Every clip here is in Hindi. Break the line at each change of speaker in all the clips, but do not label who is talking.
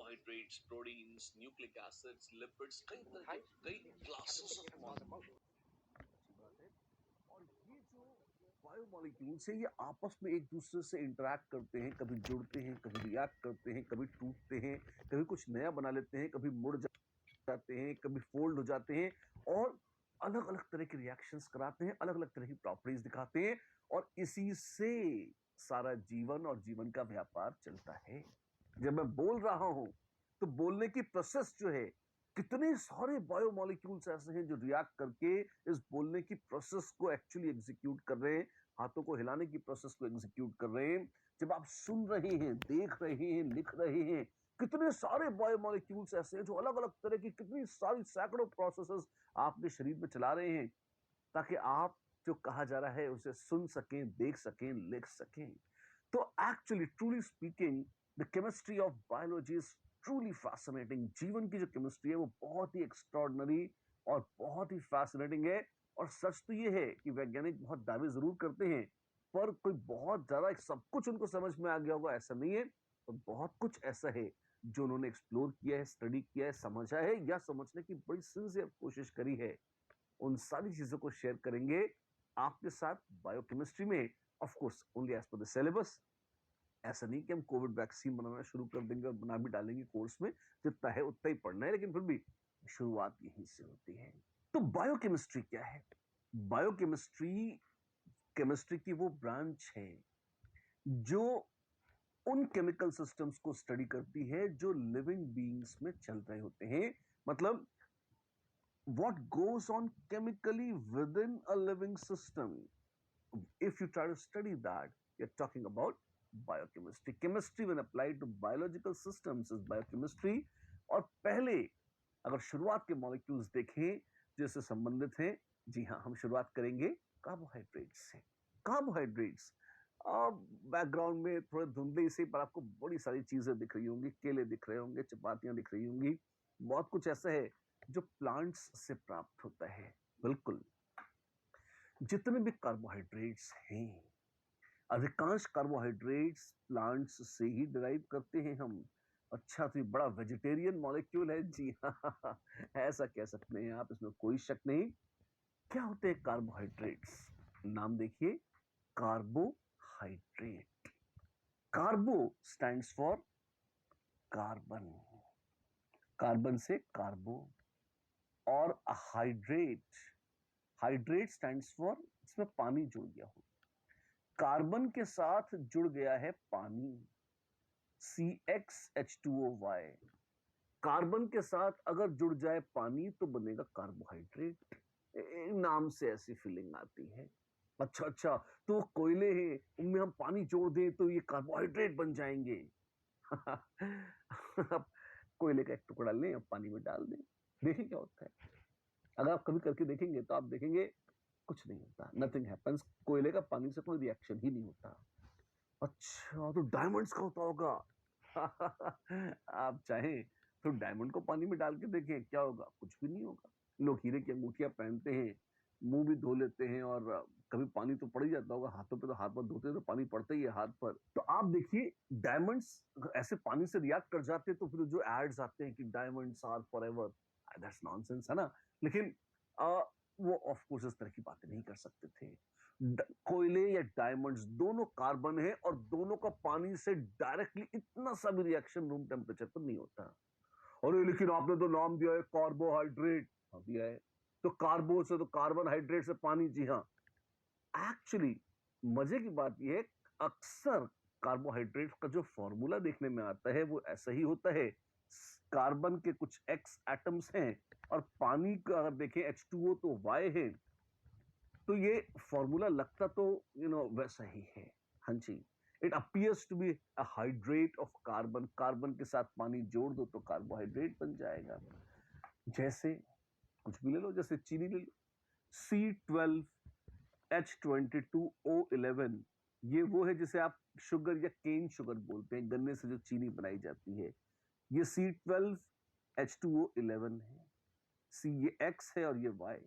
Carbohydrates, proteins, nucleic acids, lipids, कई तरह के कई क्लासेस ऑफ मॉलिक्यूल। और ये जो बायोमॉलिक्यूल्स है ये आपस में एक दूसरे से इंटरैक्ट करते हैं, कभी जुड़ते हैं, कभी रिएक्ट करते हैं, कभी टूटते हैं, कभी कुछ नया बना लेते हैं, कभी मुड़ जाते हैं, कभी फोल्ड हो जाते हैं और अलग अलग तरह के रिएक्शंस कराते हैं, अलग अलग तरह की प्रॉपर्टीज दिखाते हैं और इसी से सारा जीवन और जीवन का व्यापार चलता है। जब मैं बोल रहा हूं तो बोलने की प्रोसेस जो है, कितने सारे बायोमॉलिक्यूल्स ऐसे हैं जो रिएक्ट करके इस बोलने की प्रोसेस को एक्चुअली एग्जीक्यूट कर रहे हैं, हाथों को हिलाने की प्रोसेस को एग्जीक्यूट कर रहे हैं। जब आप सुन रहे हैं, देख रहे हैं, लिख रहे हैं, कितने सारे बायोमॉलिक्यूल्स ऐसे हैं जो अलग अलग तरह की कितनी सारी सैकड़ों प्रोसेसेस आपके शरीर में चला रहे हैं ताकि आप जो कहा जा रहा है उसे सुन सकें, देख सकें, लिख सकें। तो actually truly speaking the chemistry of biology is truly fascinating. जीवन की जो केमिस्ट्री है वो बहुत ही एक्स्ट्रॉर्डनरी और बहुत ही फैसिनेटिंग है। और सच तो ये है कि वैज्ञानिक बहुत दावे जरूर करते हैं पर कोई बहुत ज्यादा सब कुछ उनको समझ में आ गया होगा ऐसा नहीं है। तो बहुत कुछ ऐसा है जो उन्होंने एक्सप्लोर किया है, स्टडी किया है, समझा है या समझने की बड़ी सिंसियर कोशिश करी है। उन सारी चीजों को शेयर करेंगे आपके साथ बायोकेमिस्ट्री में, of course only as per the syllabus. ऐसा नहीं कि हम कोविड वैक्सीन बनाना शुरू कर देंगे और बना भी डालेंगे कोर्स में, जितना है उतना ही पढ़ना है, लेकिन फिर भी शुरुआत यहीं से होती है। तो बायोकेमिस्ट्री क्या है? बायोकेमिस्ट्री केमिस्ट्री की वो ब्रांच है जो उन केमिकल सिस्टम्स को स्टडी करती है जो लिविंग बीइंग्स में चल रहे होते हैं। मतलब what goes on chemically within a living system. If you try to study that, you're talking about biochemistry. Chemistry when applied to biological systems is biochemistry. और पहले अगर शुरुआत के मॉलिक्यूल्स देखें जिससे संबंधित हैं, जी हाँ, हम शुरुआत करेंगे कार्बोहाइड्रेट्स से। कार्बोहाइड्रेट्स बैकग्राउंड में थोड़े धुंधले से पर आपको बड़ी सारी चीजें दिख रही होंगी, केले दिख रहे होंगे, चपातियां दिख रही होंगी, बहुत कुछ ऐसा है जो प्लांट्स से प्राप्त होता है। बिल्कुल, जितने भी कार्बोहाइड्रेट्स हैं, अधिकांश कार्बोहाइड्रेट्स प्लांट्स से ही डिराइव करते हैं हम। अच्छा, तो ये बड़ा वेजिटेरियन मॉलिक्यूल है, जी हाँ, ऐसा कह सकते हैं आप, इसमें कोई शक नहीं। क्या होते हैं कार्बोहाइड्रेट्स? नाम देखिए, carbohydrate. कार्बो stands for carbon, carbon से कार्बो, और हाइड्रेट, हाइड्रेट स्टैंड्स फॉर, इसमें पानी जुड़ गया हो, कार्बन के साथ जुड़ गया है पानी, CxH2O y। कार्बन के साथ अगर जुड़ जाए पानी तो बनेगा कार्बोहाइड्रेट। नाम से ऐसी फीलिंग आती है। अच्छा अच्छा, तो वो कोयले हैं, उनमें हम पानी जोड़ दें तो ये कार्बोहाइड्रेट बन जाएंगे। कोयले का एक टुकड़ा लें और पानी में डाल दें, देखिए क्या होता है। अगर आप कभी करके देखेंगे तो आप देखेंगे कुछ नहीं होता, नथिंग हैपेंस। कोयले का पानी से कोई रिएक्शन ही नहीं होता। अच्छा, तो डायमंड्स का होता होगा। आप चाहें तो डायमंड को पानी में डाल के देखें, क्या होगा? कुछ भी नहीं होगा। लोग हीरे की अंगूठियां पहनते हैं, मुंह भी धो लेते हैं और कभी पानी तो पड़ ही जाता होगा हाथों पे, तो हाथ पर धोते तो पानी पड़ता ही है हाथ पर। तो आप देखिए, डायमंड्स ऐसे पानी से रिएक्ट कर जाते हैं तो फिर जो एड्स आते हैं कि diamonds are forever, that's nonsense, है ना। लेकिन वो ऑफ कोर्स इस तरह की बातें नहीं कर सकते थे। कोयले या डायमंड्स दोनों कार्बन है और दोनों का पानी से डायरेक्टली इतना सा भी रिएक्शन रूम टेम्परेचर पर नहीं होता। अरे लेकिन आपने तो नाम दिया है कार्बोहाइड्रेट, दिया है तो कार्बो से तो कार्बन, हाइड्रेट से पानी, जी हाँ। एक्चुअली मजे की बात यह है, अक्सर कार्बोहाइड्रेट का जो फॉर्मूला देखने में आता है वो ऐसा ही होता है। कार्बन के कुछ एक्स एटम्स हैं और पानी का अगर देखें H2O तो Y है। तो ये फॉर्मूला लगता तो वैसा ही है। हाँ जी, it appears to be a hydrate of carbon. Carbon के साथ पानी जोड़ दो तो कार्बोहाइड्रेट बन जाएगा। जैसे कुछ भी ले लो, जैसे चीनी ले लो, C12H22O11, ये वो है जिसे आप शुगर या केन शुगर बोलते हैं, गन्ने से जो चीनी बनाई जाती है। ये C12H2O11 है, C ये X है और ये Y।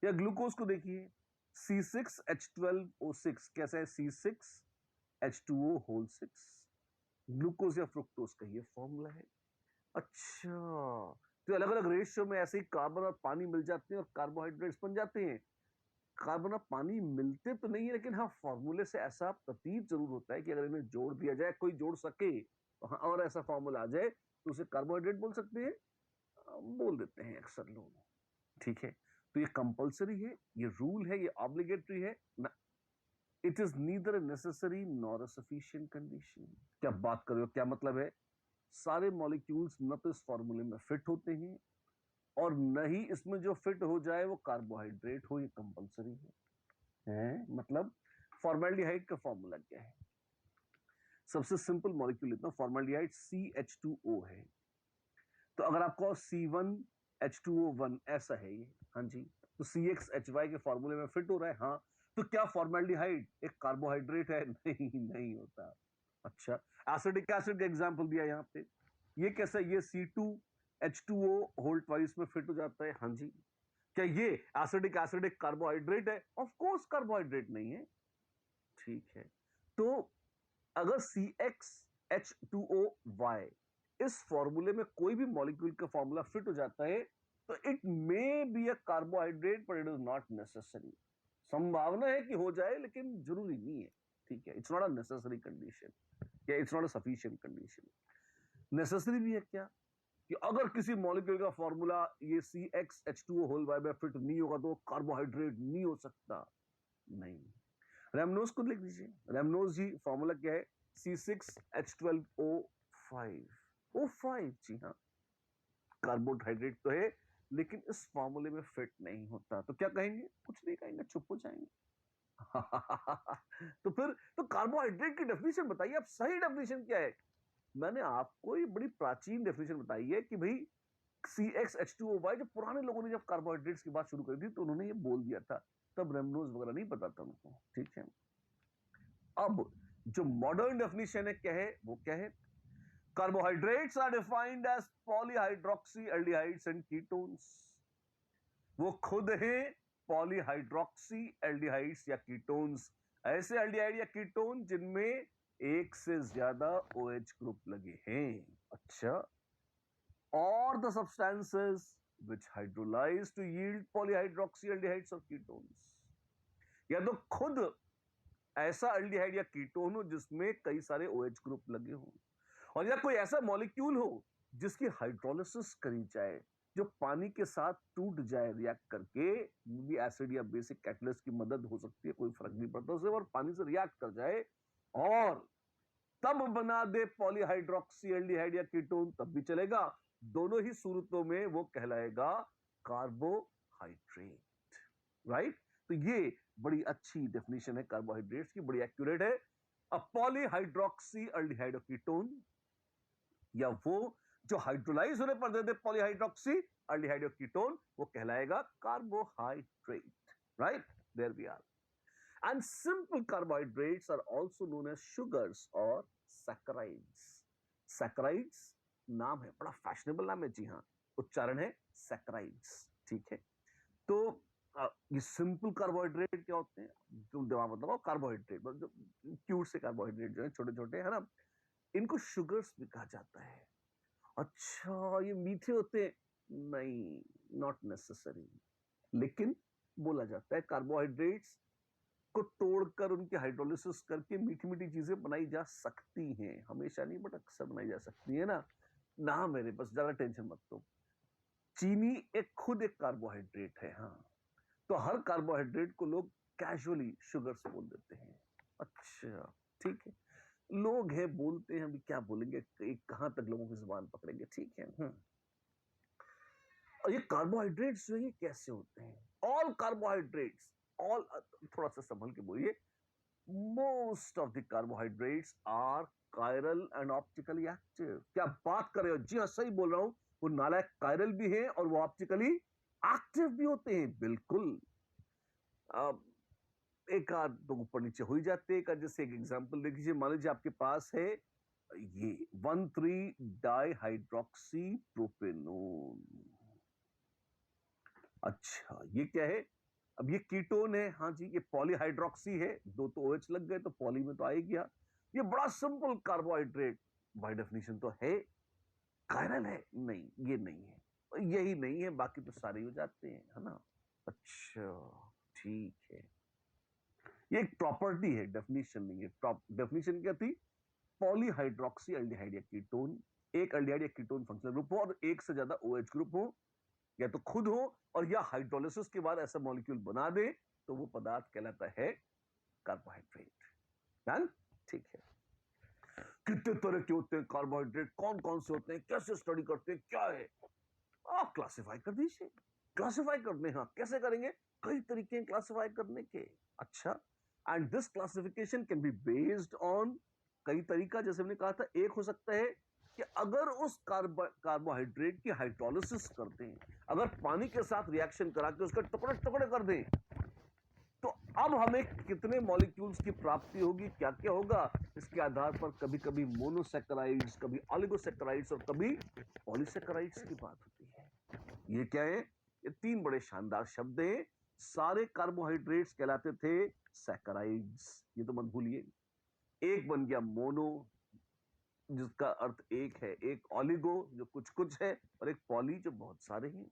या ग्लूकोज को देखिए, C6H12O6, कैसा है? C6H2O6। ग्लूकोज या फ्रुक्टोज का ये फॉर्मूला है। अच्छा, तो अलग अलग रेशियो में ऐसे ही कार्बन और पानी मिल जाते हैं और कार्बोहाइड्रेट्स बन जाते हैं। कार्बन और पानी मिलते तो नहीं है, लेकिन हाँ फॉर्मूले से ऐसा प्रतीत जरूर होता है कि अगर इन्हें जोड़ दिया जाए, कोई जोड़ सके तो हाँ, और ऐसा फॉर्मूला आ जाए तो उसे कार्बोहाइड्रेट बोल सकते हैं, बोल देते हैं अक्सर लोग। ठीक है, तो ये कंपल्सरी है, ये रूल है, ये ऑब्लिगेटरी है ना। It is neither a necessary nor a sufficient condition. क्या बात कर रहे हो, क्या मतलब है? सारे मॉलिक्यूल्स न तो इस फॉर्मूले में फिट होते हैं और न ही इसमें जो फिट हो जाए वो कार्बोहाइड्रेट हो, ये कंपल्सरी है? मतलब फॉर्मेल्डिहाइड का फॉर्मूला क्या है? सबसे सिंपल मॉलिक्यूल इतना, फॉर्मेल्डिहाइड CH2O है। तो अगर आपको C1H2O1 ऐसा है ये, हाँ जी, तो CXHY के फॉर्मूले में फिट हो रहा है, हाँ। तो क्या फॉर्मेल्डिहाइड एक कार्बोहाइड्रेट है? नहीं, नहीं होता। अच्छा, एसिडिक एसिड का एग्जांपल दिया यहां पे, ये कैसा, ये C2H2O होल ट्वाइस में फिट हो जाता है, हाँ जी। क्या ये एसिडिक एसिड एक कार्बोहाइड्रेट है? ऑफ कोर्स कार्बोहाइड्रेट नहीं है। ठीक है, तो अगर CXH2OY इस फॉर्मूले में कोई भी मॉलिक्यूल का फॉर्मूला फिट हो जाता है तो it may be a carbohydrate, पर इट इज नॉट नेसेसरी। संभावना है कि हो जाए लेकिन जरूरी नहीं है। ठीक है, it's not a necessary condition या it's not a sufficient condition. Necessary भी है क्या, कि अगर किसी मॉलिक्यूल का फॉर्मूला ये CXH2O होल वाई में फिट नहीं होगा तो कार्बोहाइड्रेट नहीं हो सकता? नहीं। रेमनोज को लिख दीजिए, रेमनोज जी फॉर्मूला क्या है? C6H12O5। O5, जी हाँ, कार्बोहाइड्रेट तो है लेकिन इस फॉर्मूले में फिट नहीं होता, तो क्या कहेंगे? कुछ नहीं कहेंगे, चुप हो जाएंगे। तो फिर तो कार्बोहाइड्रेट की डेफिनेशन बताइए, अब सही डेफिनेशन क्या है? मैंने आपको ये बड़ी प्राचीन डेफिनेशन बताई है कि भाई CXH2OY, जो पुराने लोगों ने जब कार्बोहाइड्रेट्स की बात शुरू करी थी तो उन्होंने ये बोल दिया था, तब रेमनोज वगैरह नहीं पता था उनको। ठीक है, अब जो मॉडर्न डेफिनेशन है क्या है, वो क्या है? Carbohydrates are defined as polyhydroxy aldehydes and ketones. वो खुद हैं पॉलीहाइड्रोक्सी एल्डिहाइड्स या कीटोन्स, ऐसे एल्डिहाइड या कीटोन जिनमें एक से ज्यादा OH ग्रुप लगे हैं। अच्छा, और the substances which hydrolyze to yield polyhydroxyaldehydes or ketones। या तो खुद ऐसा एल्डिहाइड या कीटोन हो जिसमें कई सारे OH ग्रुप लगे हों, और या कोई ऐसा मॉलिक्यूल हो जिसकी हाइड्रोलिसिस करी जाए, जो पानी के साथ टूट जाए रिएक्ट करके, भी एसिड या बेसिक कैटलिस्ट की मदद हो सकती है, कोई फर्क नहीं पड़ता उसे, और पानी से रिएक्ट कर जाए और तब बना दे पॉलीहाइड्रोक्सी एल्डिहाइड या कीटोन, तब भी चलेगा। दोनों ही सूरतों में वो कहलाएगा कार्बोहाइड्रेट। राइट, तो ये बड़ी अच्छी डेफिनेशन है कार्बोहाइड्रेट्स की, बड़ी एक्यूरेट है। अ पॉलीहाइड्रोक्सी एल्डिहाइड और कीटोन, या वो जो हाइड्रोलाइज होने पर दे दे पॉलीहाइड्रोक्सी एल्डिहाइड और कीटोन, वो कहलाएगा carbohydrate. Right, there we are. And simple carbohydrates are also known as sugars or saccharides। Saccharides नाम है, बड़ा फैशनेबल नाम है, जी हाँ, उच्चारण है saccharides। ठीक है, तो ये सिंपल कार्बोहाइड्रेट क्या होते हैं? तुम दिमाग मत लगाओ, कार्बोहाइड्रेट क्यूट से कार्बोहाइड्रेट जो है, छोटे छोटे, है ना, इनको शुगर्स भी कहा जाता है। अच्छा, ये मीठे होते हैं? नहीं, नॉट नेसेसरी, लेकिन बोला जाता है कार्बोहाइड्रेट्स को तोड़कर उनकी हाइड्रोलिसिस करके मीठी मीठी चीजें बनाई जा सकती हैं, हमेशा नहीं बट अक्सर बनाई जा सकती है ना। ना मेरे, बस ज्यादा टेंशन मत लो। चीनी एक खुद एक कार्बोहाइड्रेट है, हाँ, तो हर कार्बोहाइड्रेट को लोग कैजुअली शुगर्स बोल देते हैं। अच्छा, ठीक है, लोग हैं, बोलते हैं, अभी क्या बोलेंगे, कहां तक लोगों की जुबान पकड़ेंगे। ठीक है, और ये कार्बोहाइड्रेट्स जो है कैसे होते हैं? ऑल कार्बोहाइड्रेट्स, ऑल, थोड़ा सा संभल के बोलिए, most of the carbohydrates are chiral and optically active. क्या बात कर रहे हो? जी हाँ, सही बोल रहा हूं, वो नालायक कायरल भी हैं और वो ऑप्टिकली एक्टिव भी होते हैं, बिल्कुल। एक आध दो ऊपर नीचे हो ही जाते हैं। जैसे एक एग्जांपल देख लीजिए, मान लीजिए आपके पास है ये 1,3 डाइहाइड्रोक्सी प्रोपेनोन। अच्छा, ये क्या है? अब ये कीटोन है, हाँ जी, ये पॉलीहाइड्रोक्सी है, दो तो OH लग गए तो पॉली में तो आ ही गया। ये बड़ा सिंपल कार्बोहाइड्रेट, बाय डेफिनेशन तो है, कायरल है नहीं, ये नहीं है, यही नहीं है, बाकी तो सारे हो जाते हैं, है ना। अच्छा, ठीक है। ये एक प्रॉपर्टी है, डेफिनेशन नहीं है। डेफिनेशन क्या थी? पॉलीहाइड्रोक्सी एल्डिहाइड या कीटोन, एक एल्डिहाइड या कीटोन फंक्शनल ग्रुप हो और एक से ज्यादा OH ग्रुप हो, या तो खुद हो और या हाइड्रोलिसिस के बाद ऐसा मॉलिक्यूल बना दे, तो वो पदार्थ कहलाता है कार्बोहाइड्रेट। डन? ठीक है। कितने तरह के होते हैं कार्बोहाइड्रेट, कौन कौन से होते हैं, कैसे स्टडी करते हैं, क्या है, आप क्लासिफाई कर दीजिए। क्लासिफाई करने, हाँ कैसे करेंगे? कई तरीके हैं क्लासिफाई करने के। अच्छा, and this classification can be based on कई तरीका, जैसे हमने कहा था, एक हो सकता है कि अगर उस कार्बोहाइड्रेट की हाइड्रोलिसिस करते हैं, अगर पानी के साथ रिएक्शन करा के उसके टुकड़े टुकड़े कर दें, तो अब हमें कितने मॉलिक्यूल्स की प्राप्ति होगी, क्या क्या होगा, इसके आधार पर कभी कभी मोनोसैकेराइड्स, कभी ऑलिगोसैकेराइड्स और कभी पॉलीसैकेराइड्स की बात होती है। ये क्या है? ये तीन बड़े शानदार शब्द हैं। सारे कार्बोहाइड्रेट्स कहलाते थे सैकेराइड्स, ये तो मत भूलिए। एक बन गया मोनो, जिसका अर्थ एक है, एक ऑलिगो जो कुछ कुछ है, और एक पॉली जो बहुत सारे हैं।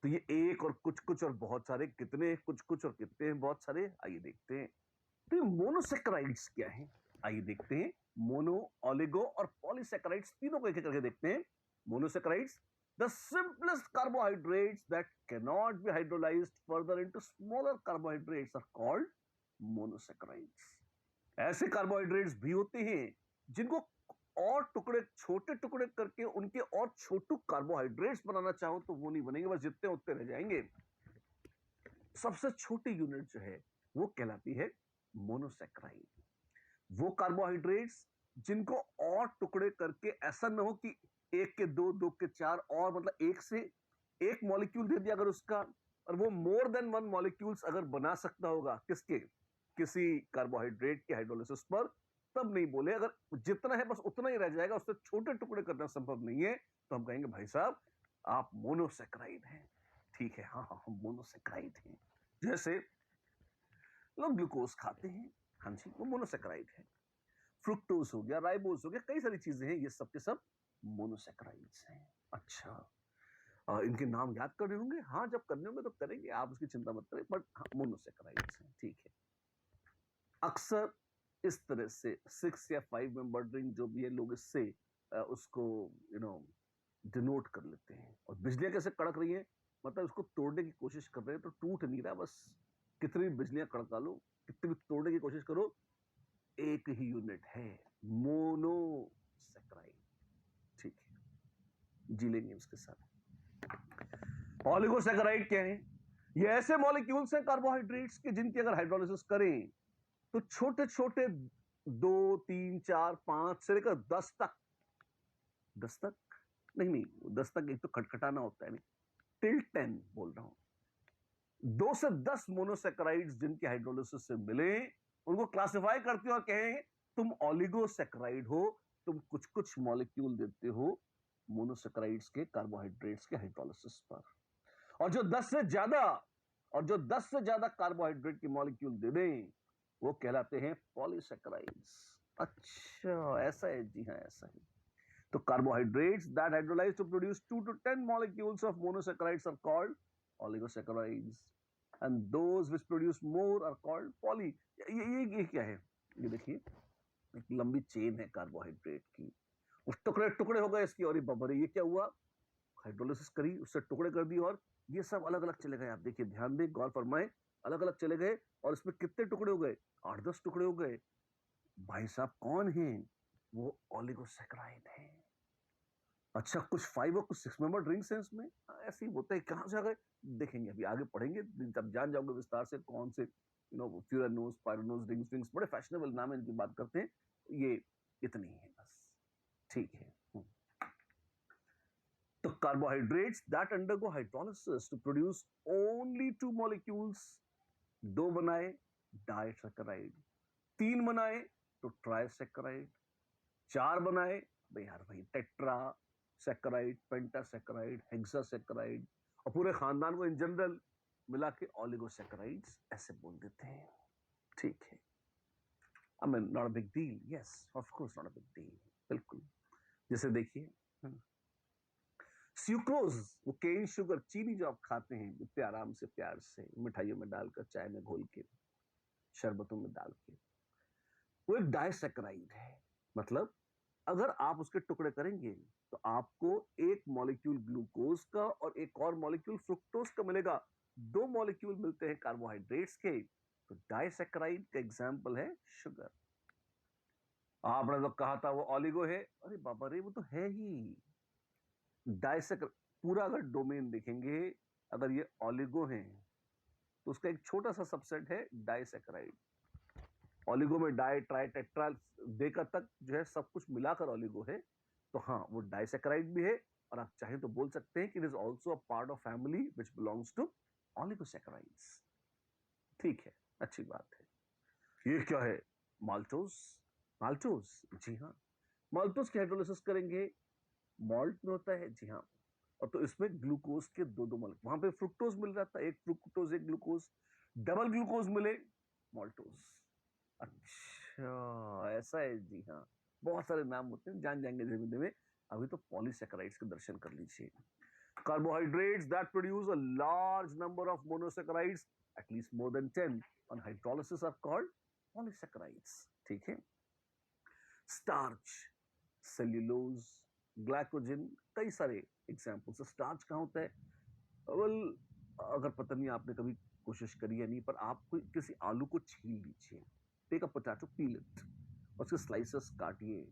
तो ये एक और कुछ कुछ और बहुत सारे, कितने कुछ कुछ और कितने हैं बहुत सारे, आइए देखते हैं। तो ये मोनोसैकेराइड्स क्या है, आइए देखते हैं। मोनो, ऑलिगो और पॉलीसैकेराइड्स तीनों को एक एक करके देखते हैं। Monosaccharides, the simplest carbohydrates that cannot be hydrolyzed further into smaller carbohydrates are called monosaccharides. ऐसे कार्बोहाइड्रेट्स भी होते हैं जिनको और टुकड़े, छोटे टुकड़े करके उनके और छोटू कार्बोहाइड्रेट्स बनाना चाहो तो वो नहीं बनेंगे, बस जितने उतने रह जाएंगे। सबसे छोटी यूनिट जो है वो कहलाती है मोनोसैकेराइड। वो कार्बोहाइड्रेट्स जिनको और टुकड़े करके, ऐसा ना हो कि एक के दो, दो के चार, और मतलब एक से एक मॉलिक्यूल दे दिया अगर उसका, और वो मोर देन वन मॉलिक्यूल्स अगर बना सकता होगा किसके, किसी कार्बोहाइड्रेट के हाइड्रोलिसिस पर, तब नहीं बोले। अगर जितना है बस उतना ही रह जाएगा, उससे छोटे टुकड़े करना संभव नहीं है, तो हम कहेंगे भाई साहब आप मोनोसैकेराइड हैं। ठीक है, हाँ हाँ हम मोनोसैकेराइड हैं। जैसे लोग ग्लूकोज खाते हैं, हाँ जी वो मोनोसैकेराइड है। फ्रुक्टोज हो गया, राइबोज हो गया, कई सारी चीजें हैं, ये सब के सब मोनोसैकेराइड्स हैं। अच्छा, इनके नाम याद कर रहे होंगे, हाँ जब करने होंगे तो करेंगे, आप उसकी चिंता मत करें, बट हाँ मोनोसैकेराइड्स हैं। ठीक है, अक्सर इस तरह से 6 या 5 मेंबर रिंग जो भी है, लोग इससे उसको डिनोट कर लेते हैं। और बिजलियां कैसे कड़क रही हैं, मतलब इसको तोड़ने की कोशिश कर रहे हैं तो टूट नहीं रहा, बस कितनी बिजलियां कड़का लो, कितनी भी तोड़ने की कोशिश करो, एक ही यूनिट है, मोनोसैकेराइड। ठीक है, जी लेंगे उसके साथ। ऑलिगोसैकेराइड क्या है? ये ऐसे मॉलिक्यूल्स हैं कार्बोहाइड्रेट्स के जिनकी अगर हाइड्रोलिसिस करें तो छोटे छोटे 2, 3, 4, 5 से लेकर 10 तक, 10 तक नहीं नहीं 10 तक एक तो खटखटाना होता है, नहीं, टिल 10 बोल रहा हूं। 2 से 10 मोनोसैकेराइड्स जिनके हाइड्रोलिसिस से मिले, उनको क्लासिफाई करते हो और कहें तुम ऑलिगोसैकेराइड हो, तुम कुछ कुछ मॉलिक्यूल देते हो मोनोसैकेराइड्स के, कार्बोहाइड्रेट्स के हाइड्रोलिसिस पर। और जो 10 से ज्यादा, और जो 10 से ज्यादा कार्बोहाइड्रेट के मॉलिक्यूल दे दें, वो कहलाते हैं पॉलीसैकेराइड्स। अच्छा ऐसा है, जी हाँ ऐसा है। तो carbohydrates that hydrolyse to produce 2 to 10 molecules of monosaccharides are called oligosaccharides, and those which produce more are called poly। ये क्या है? ये देखिए, एक लंबी चेन है कार्बोहाइड्रेट की, उस टुकड़े टुकड़े हो गए इसकी, और ये बबरे, ये क्या हुआ, हाइड्रोलिसिस करी, उससे टुकड़े कर दी, और ये सब अलग अलग चले गए। आप देखिए, ध्यान दें, गौर फरमाएं, अलग अलग चले गए, और इसमें कितने टुकड़े हो गए, 8-10 टुकड़े हो गए। भाई साहब कौन है वो? ऑलिगोसैकेराइड है। अच्छा, कुछ 5 और कुछ 6 मेंबर ड्रिंक्स हैं इसमें, ऐसे ही होता है, कहां से आ गए देखेंगे, अभी आगे पढ़ेंगे तब जान जाओगे विस्तार से कौन से फ्यूरानोस, पायरानोस ड्रिंक्स, बड़े फैशनेबल नाम है इनकी, बात करते हैं, ये इतनी है बस। ठीक है, तो carbohydrates that undergo hydrolysis to produce only 2 molecules, 2 बनाए डाइसैकेराइड, 3 बनाए तो ट्राइसैकेराइड, 4 बनाए भाई टेट्रा सैकेराइड, पेंटासैकेराइड, हेक्सासैकेराइड, और पूरे खानदान को इन जनरल मिला के ऑलिगोसैकेराइड्स ऐसे बोल देते हैं। ठीक है, I mean not a big deal, yes of course not a big deal। बिल्कुल। जैसे देखिए स्यूक्रोज, वो केन शुगर, चीनी जो आप खाते हैं इतने आराम से प्यार से मिठाइयों में डालकर, चाय में घोल के, शरबतों में डाल के, वो एक डाइसैकेराइड है। मतलब अगर आप उसके टुकड़े करेंगे तो आपको एक मॉलिक्यूल ग्लूकोज का और एक और मॉलिक्यूल फ्रुक्टोज का मिलेगा। दो मॉलिक्यूल मिलते हैं कार्बोहाइड्रेट्स के, तो डाइसैकेराइड का एग्जाम्पल है शुगर। आपने तो कहा था वो ऑलिगो है, अरे बाबा रे वो तो है ही डाइसैकर। पूरा अगर डोमेन देखेंगे, अगर ये ऑलिगो है तो उसका एक छोटा सा सबसेट है डाइसैकेराइड। ऑलिगो में डाई ट्राई टेट्रा देकर तक जो है सब कुछ मिलाकर ऑलिगो है। तो हाँ, वो डाइसैकेराइड भी है, और आप चाहें तो बोल सकते हैं कि it is also a part of family which belongs to oligosaccharides. ठीक है, अच्छी बात है। ये क्या है? माल्टोज। माल्टोज, जी हाँ। माल्टोज की हाइड्रोलिसिस करेंगे, मॉल्ट में होता है, जी हाँ। और तो इसमें ग्लूकोज के दो दो मॉलिक्यूल, वहां पे फ्रुक्टोज मिल रहा था, एक फ्रुक्टोज एक ग्लूकोज, डबल ग्लूकोज मिले, मॉल्टोज। अच्छा ऐसा है, जी हाँ। बहुत सारे नाम होते हैं, जान जाएंगे धीमे धीमे। अभी तो पॉलीसैकेराइड्स के दर्शन कर लीजिए। Carbohydrates that produce a large number of monosaccharides, at least more than 10 on hydrolysis are called polysaccharides. ठीक है। स्टार्च, सेल्यूलोज, ग्लाइकोजन, कई सारे एग्जाम्पल्स। स्टार्च कहाँ होता है? वेल, अगर पता नहीं आपने कभी कोशिश करी है नहीं, पर आप कोई किसी आलू को छील लीजिए, take a potato, peel it, उसके स्लाइसेस काटिए,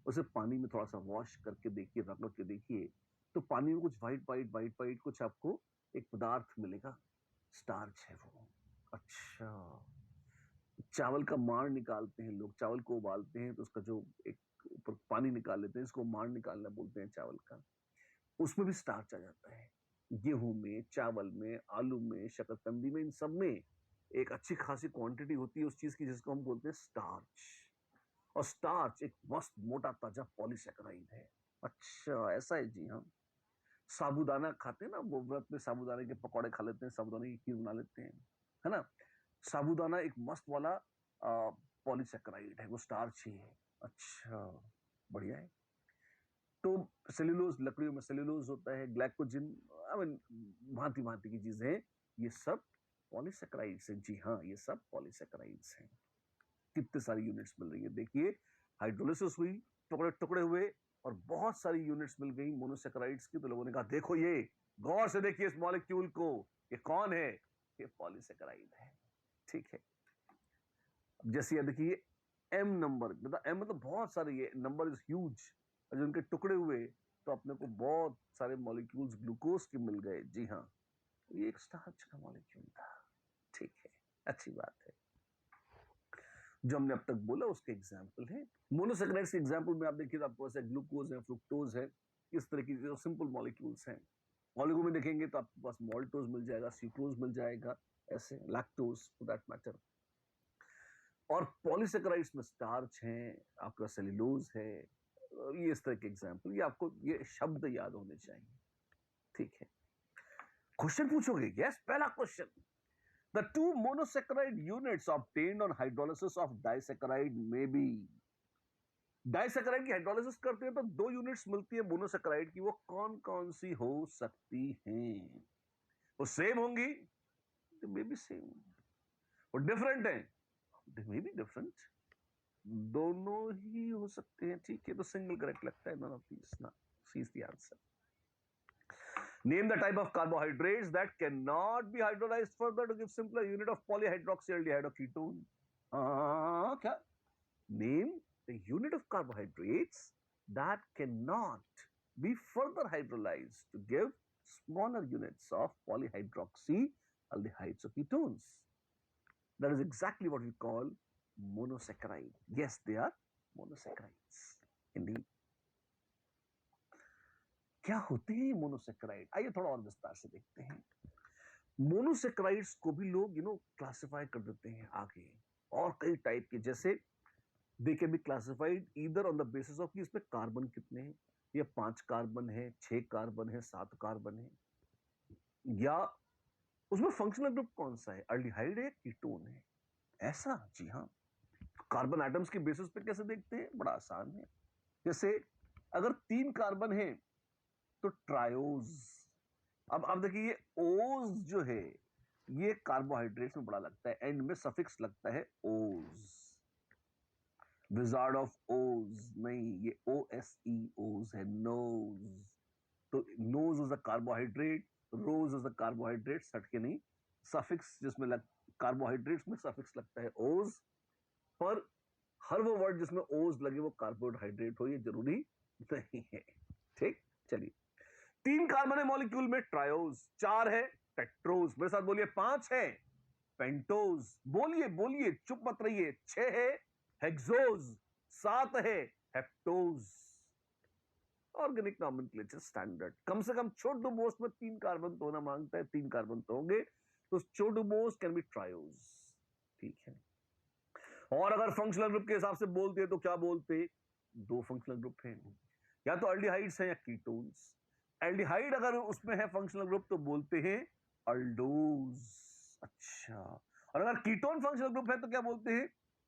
उसे पानी में थोड़ा सा वॉश करके देखिए, रगड़ के देखिए, तो पानी में कुछ वाइट वाइट वाइट वाइट कुछ आपको एक पदार्थ मिलेगा, स्टार्च है वो। अच्छा, चावल का माड़ निकालते हैं लोग, चावल को उबालते हैं तो उसका जो एक ऊपर पानी निकाल लेते हैं, इसको माड़ निकालना बोलते हैं चावल का, उसमें भी स्टार्च आ जाता है। गेहूं में, चावल में, आलू में, शकरकंदी में, इन सब में एक अच्छी खासी क्वांटिटी होती है उस चीज की जिसको हम बोलते हैं स्टार्च। और स्टार्च एक मस्त मोटा ताजा पॉलीसैकेराइड है। अच्छा ऐसा है, जी हाँ। साबूदाना खाते हैं ना, वो व्रत में साबूदाने के पकौड़े खा लेते हैं, साबूदाने की खीर बना लेते हैं, है ना। साबूदाना एक मस्त वाला पॉलीसैकेराइड है, वो स्टार्च ही है। अच्छा, बढ़िया है। तो सेल्यूलोज, लकड़ियों में सेल्यूलोज होता है, ग्लाइकोजन, आई मीन भांति भांति की चीजें हैं, ये सब पॉलीसैकेराइड्स हैं। जी हाँ, ये सब पॉलीसैकेराइड्स हैं। कितने सारी यूनिट्स मिल रही है देखिए। हाइड्रोलिसिस हुई, टुकड़े टुकड़े हुए, और बहुत सारी यूनिट्स मिल गई मोनोसैकेराइड्स की। तो लोगों ने कहा देखो ये, गौर से देखिए इस मॉलिक्यूल को, ये कौन है? ये पॉलीसैकेराइड है। ठीक है। अब जैसे ये देखिए एम नंबर, मतलब एम मतलब बहुत सारे, ये नंबर इज ह्यूज। जो उनके टुकड़े हुए तो अपने को बहुत सारे मॉलिक्यूल्स ग्लूकोज के मिल गए। जी हाँ, ये एक स्टार्च का मॉलिक्यूल था। ठीक है, अच्छी बात है। जो हमने अब तक बोला उसके एग्जाम्पल है। मोनोसेक्राइड्स के एग्जाम्पल में आप देखिए तो आपके पास ग्लूकोज है, फ्रुक्टोज है, इस तरह की जो सिंपल मॉलिक्यूल्स हैं। ऑलिगो में देखेंगे तो आपके पास मॉल्टोज मिल जाएगा, सुक्रोज मिल जाएगा, ऐसे लैक्टोज फॉर दैट मैटर। और पॉलीसेकेराइड्स में स्टार्च है, आपका सेल्यूलोज है, ये इस तरह के एग्जाम्पल, ये आपको ये शब्द याद होने चाहिए। ठीक है। क्वेश्चन पूछोगे? यस, पहला question, the two monosaccharide units obtained on hydrolysis of disaccharide may be। Disaccharide की हाइड्रोलिसिस करते हैं तो दो यूनिट्स मिलती है मोनोसैकेराइड की, वो कौन कौन सी हो सकती हैं? वो सेम होंगी? दे मे बी सेम। वो डिफरेंट है? दे मे बी डिफरेंट। दोनों ही हो सकते हैं। ठीक है, तो सिंगल करेक्ट लगता है, नन ऑफ दीस ना। C is the answer. Name the type of carbohydrates that cannot be hydrolyzed further to give simpler unit of polyhydroxyaldehyde or ketone. क्या? Name the unit of carbohydrates that cannot be further hydrolyzed to give smaller units of polyhydroxyaldehydes or ketones. That is exactly what we call monosaccharide. Yes, they are monosaccharides. Indeed. क्या होते हैं मोनोसेक्राइड? आइए थोड़ा और विस्तार से देखते हैं। मोनोसेक्राइड्स को भी लोग क्लासिफाई कर देते हैं आगे, और कई टाइप के, जैसे they can be classified either on the basis of कि इसमें कार्बन कितने हैं, ये 5 कार्बन है, 6 कार्बन है, 7 कार्बन है, या उसमें फंक्शनल ग्रुप कौन सा है, अल्डिहाइड है, कीटोन है। ऐसा, जी हाँ। कार्बन एटम्स के बेसिस पे कैसे देखते हैं? बड़ा आसान है। जैसे अगर 3 कार्बन है तो ट्रायोज। अब देखिए ये ओज जो है ये कार्बोहाइड्रेट्स में बड़ा लगता है, एंड में सफिक्स लगता है ओज। विजार्ड ऑफ ओज नहीं, ये OSE ओज है, नोज। तो nose is a carbohydrate, rose is a carbohydrate, सट के नहीं, सफिक्स जिसमें कार्बोहाइड्रेट्स में सफिक्स लगता है ओज। पर हर वो वर्ड जिसमें ओज लगे वो कार्बोहाइड्रेट हो ये जरूरी नहीं है। ठीक, चलिए। 3 कार्बन है मॉलिक्यूल में, ट्रायोज। 4 है टेट्रोज, मेरे साथ बोलिए। 5 है पेंटोज, बोलिए बोलिए, चुप मत रहिए। 6 है हेक्सोज। 7 है हेप्टोज। Organic nomenclature standard. कम से कम छोटू मोस्ट में 3 कार्बन तो होना मांगता है, 3 कार्बन तो होंगे, तो छोटू मोस्ट कैन बी ट्रायोज। ठीक है। और अगर फंक्शनल ग्रुप के हिसाब से बोलते हैं तो क्या बोलते? 2 फंक्शनल ग्रुप हैं, या तो अल्डिहाइड्स हैं या कीटोन्स। एल्डिहाइड अगर उसमें है फंक्शनल ग्रुप तो बोलते हैं अल्डोज। अच्छा, और अगर कीटोन फंक्शनल ग्रुप है तो क्या बोलते हैं?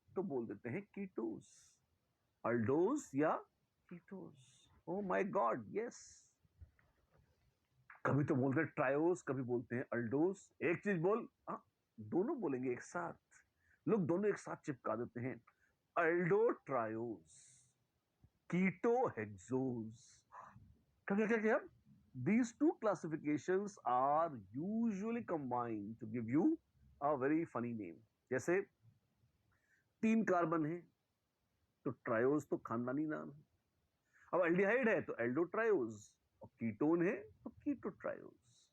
तो बोल देते हैं कीटोस। अल्डोज या ketose. Oh my God, yes. कभी तो बोलते हैं ट्रायोस, कभी बोलते हैं अल्डोस। एक चीज बोल, दोनों बोलेंगे एक साथ, लोग दोनों एक साथ चिपका देते हैं। अल्डो ट्रायोस, कीटो हेक्सोस। क्या क्या क्या? These two classifications are usually combined to give you a very funny name. जैसे 3 कार्बन है तो ट्रायोज तो खानदानी नाम है। अब एल्डिहाइड है तो एल्डोट्रायोज, और कीटोन है तो कीटोट्रायोज।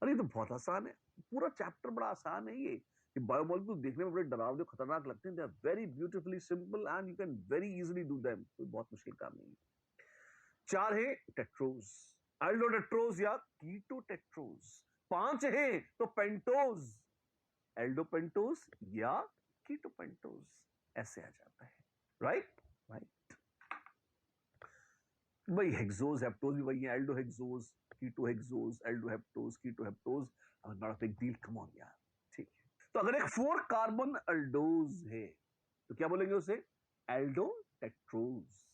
अरे ये तो बहुत आसान है, पूरा चैप्टर बड़ा आसान है ये। बायोमॉलिक्यूल देखने में बड़े डरावने खतरनाक लगते हैं, they are very beautifully simple and you can very easily do them. कोई बहुत मुश्किल काम नहीं है। 4 है टेट्रोज, एल्डोटेट्रोज या कीटोटेट्रोज। 5 है तो पेंटोज, एल्डोपेंटोज या कीटोपेंटोज। ऐसे आ जाता है, राइट राइट। भाई हेक्सोज हेप्टोज भी वही है, aldo hexose, keto hexose, aldo heptose, keto heptose. Not a big deal, come on यार। ठीक है, तो अगर एक 4 कार्बन अल्डोज है तो क्या बोलेंगे उसे? Aldo tetrose.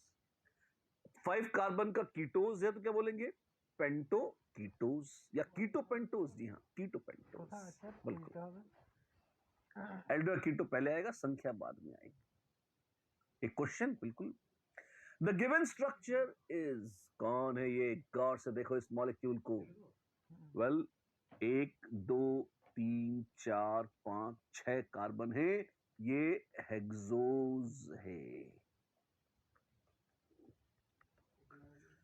5 कार्बन का कीटोज है तो क्या बोलेंगे? पेंटो कीटोज या कीटो पेंटोज। जी हाँ, कीटो पेंटोज, बिल्कुल। एल्डो कीटो पहले आएगा, संख्या बाद में आएगी। एक क्वेश्चन, बिल्कुल। द गिवन स्ट्रक्चर इज, कौन है ये? गौर से देखो इस मॉलिक्यूल को। वेल 1 2 3 4 5 6 कार्बन है, ये हेक्सोज है।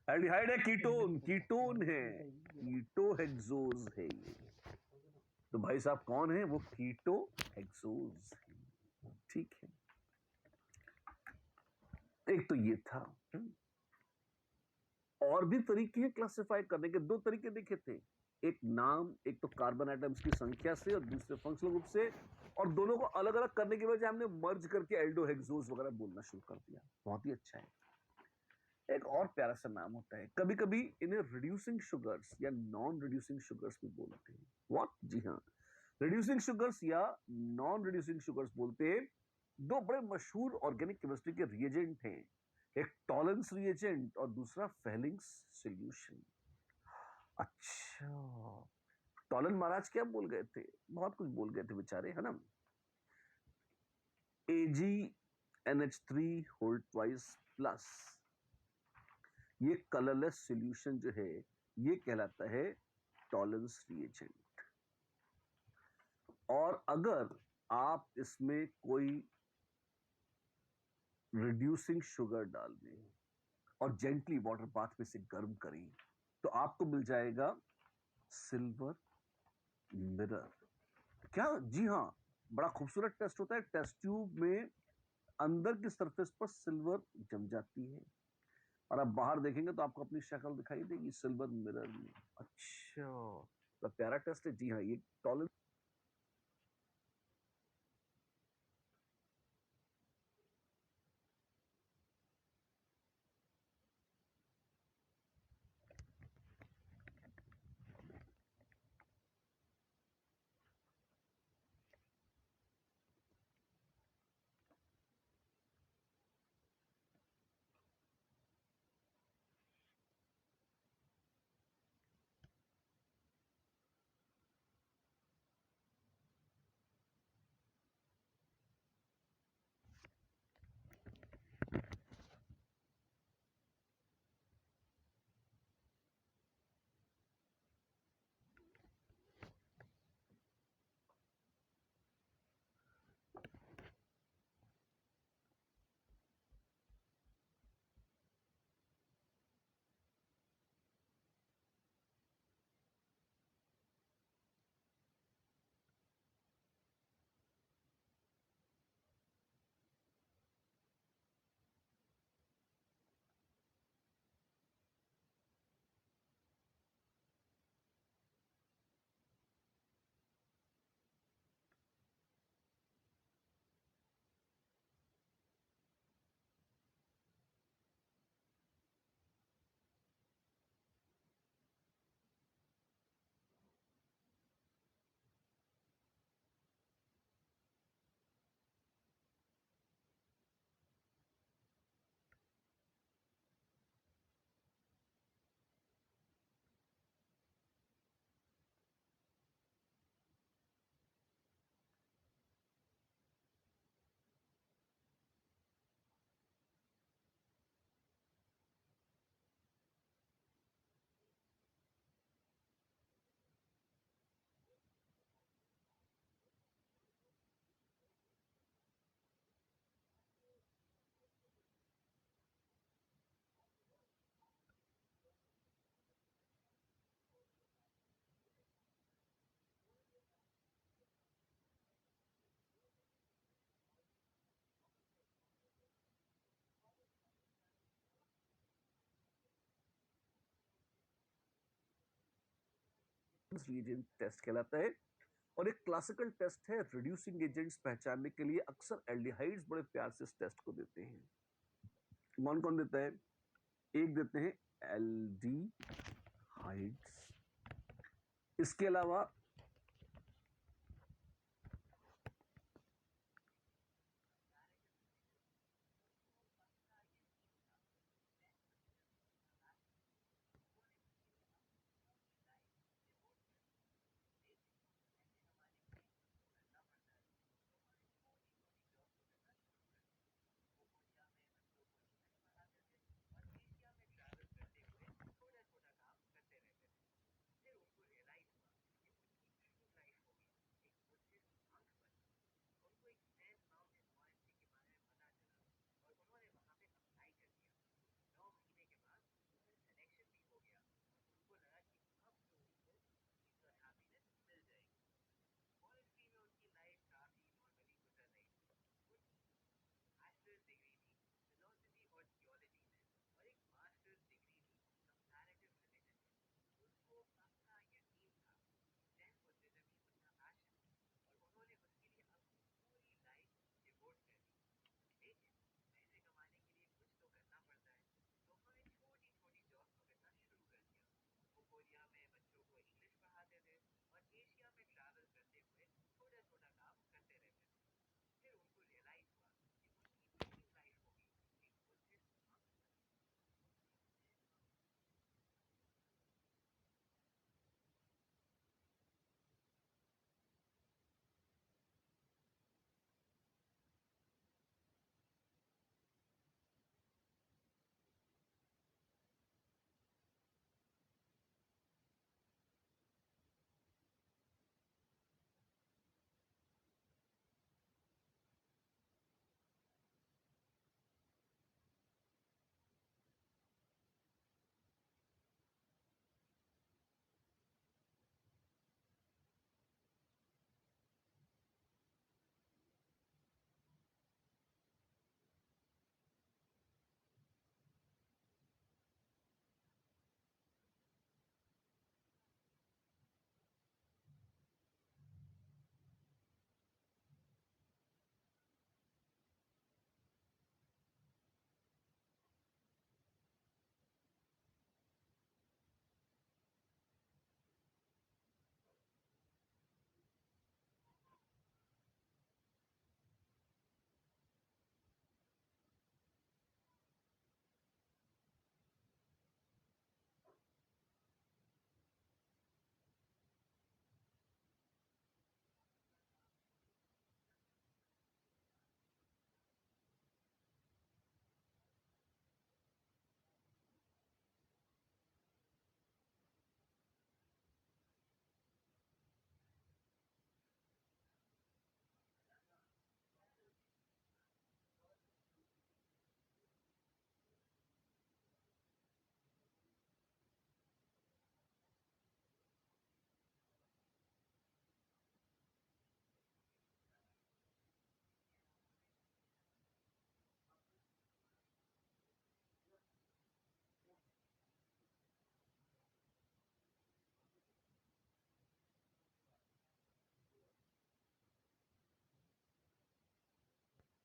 एल्डिहाइड है कीटोन, कीटोन है, कीटो हेक्सोज है ये। तो भाई साहब कौन है? वो कीटो हेक्सोज है। ठीक है, एक तो ये था। और भी तरीके हैं क्लासिफाई करने के, 2 तरीके देखे थे, एक नाम, एक तो कार्बन एटम्स की संख्या से और दूसरे फंक्शनल ग्रुप से। और दोनों को अलग अलग करने की वजह हमने मर्ज करके एल्डो हेक्सोज वगैरह बोलना शुरू कर दिया। बहुत ही अच्छा है। एक और प्यारा सा नाम होता है, कभी कभी इन्हें रिड्यूसिंग शुगर्स या नॉन रिड्यूसिंग शुगर्स भी बोलते हैं। व्हाट? जी हाँ, रिड्यूसिंग शुगर्स या नॉन रिड्यूसिंग शुगर्स बोलते हैं। 2 बड़े मशहूर ऑर्गेनिक केमिस्ट्री के रिएजेंट हैं, एक टॉलेंस रिएजेंट और दूसरा फेलिंग्स सॉल्यूशन। अच्छा, टॉलन महाराज क्या बोल गए थे? बहुत कुछ बोल गए थे बेचारे, है ना। AgNH3 होल ट्वाइस प्लस, ये कलरलेस सॉल्यूशन जो है ये कहलाता है टॉलेंस रिएजेंट। और अगर आप इसमें कोई रिड्यूसिंग शुगर डाल दें और जेंटली वाटर बाथ में से गर्म करें तो आपको मिल जाएगा सिल्वर मिरर। क्या? जी हाँ, बड़ा खूबसूरत टेस्ट होता है। टेस्ट ट्यूब में अंदर की सरफेस पर सिल्वर जम जाती है और आप बाहर देखेंगे तो आपको अपनी शक्ल दिखाई देगी सिल्वर मिरर में। अच्छा, तो प्यारा टेस्ट है। जी हाँ, ये टॉलेंस रिएजेंट टेस्ट कहलाता है। और एक क्लासिकल टेस्ट है रिड्यूसिंग एजेंट्स पहचानने के लिए। अक्सर एल्डिहाइड्स बड़े प्यार से इस टेस्ट को देते हैं। कौन कौन देता है? एक देते हैं एल्डिहाइड्स। इसके अलावा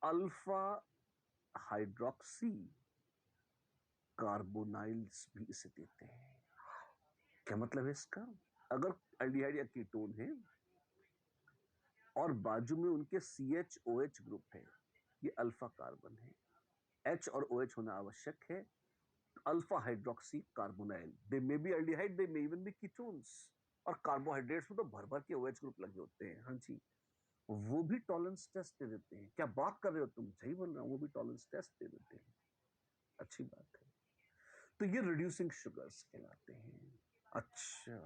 अल्फा हाइड्रोक्सी कार्बोनाइल्स भी इसे देते हैं। क्या मतलब है इसका? अगर एल्डिहाइड या कीटोन है और बाजू में उनके CH OH ग्रुप है, ये अल्फा कार्बन है, H और OH होना आवश्यक है। Alpha hydroxy carbonyl, they may be aldehyde, they may even be ketones. और कार्बोहाइड्रेट्स में तो भर भर के OH ग्रुप लगे होते हैं। हाँ जी, वो भी टॉलरेंस टेस्ट दे देते हैं। क्या बात कर रहे हो तुम? सही बोल रहा हूं, वो भी टॉलरेंस टेस्ट दे देते हैं। अच्छी बात है। तो ये रिड्यूसिंग शुगर्स कहलाते हैं। अच्छा,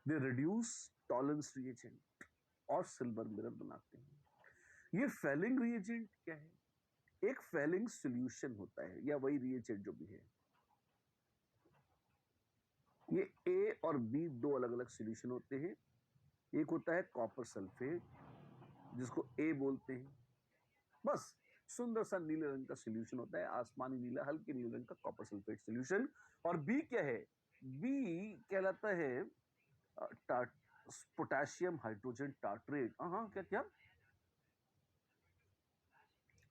दे रिड्यूस टॉलरेंस रिएजेंट और सिल्वर मिरर बनाते हैं। ये फेलिंग रिएजेंट क्या है? एक फेलिंग सॉल्यूशन होता है, या वही रिएजेंट जो भी है। ये A और B दो अलग अलग सॉल्यूशन होते हैं। एक होता है कॉपर सल्फेट, जिसको A बोलते हैं। बस सुंदर सा नीले रंग का सॉल्यूशन होता है, आसमानी नीला, हल्के नीले रंग का कॉपर सल्फेट सॉल्यूशन। और B क्या है? B कहलाता है पोटेशियम हाइड्रोजन टार्ट्रेट, हाँ क्या क्या,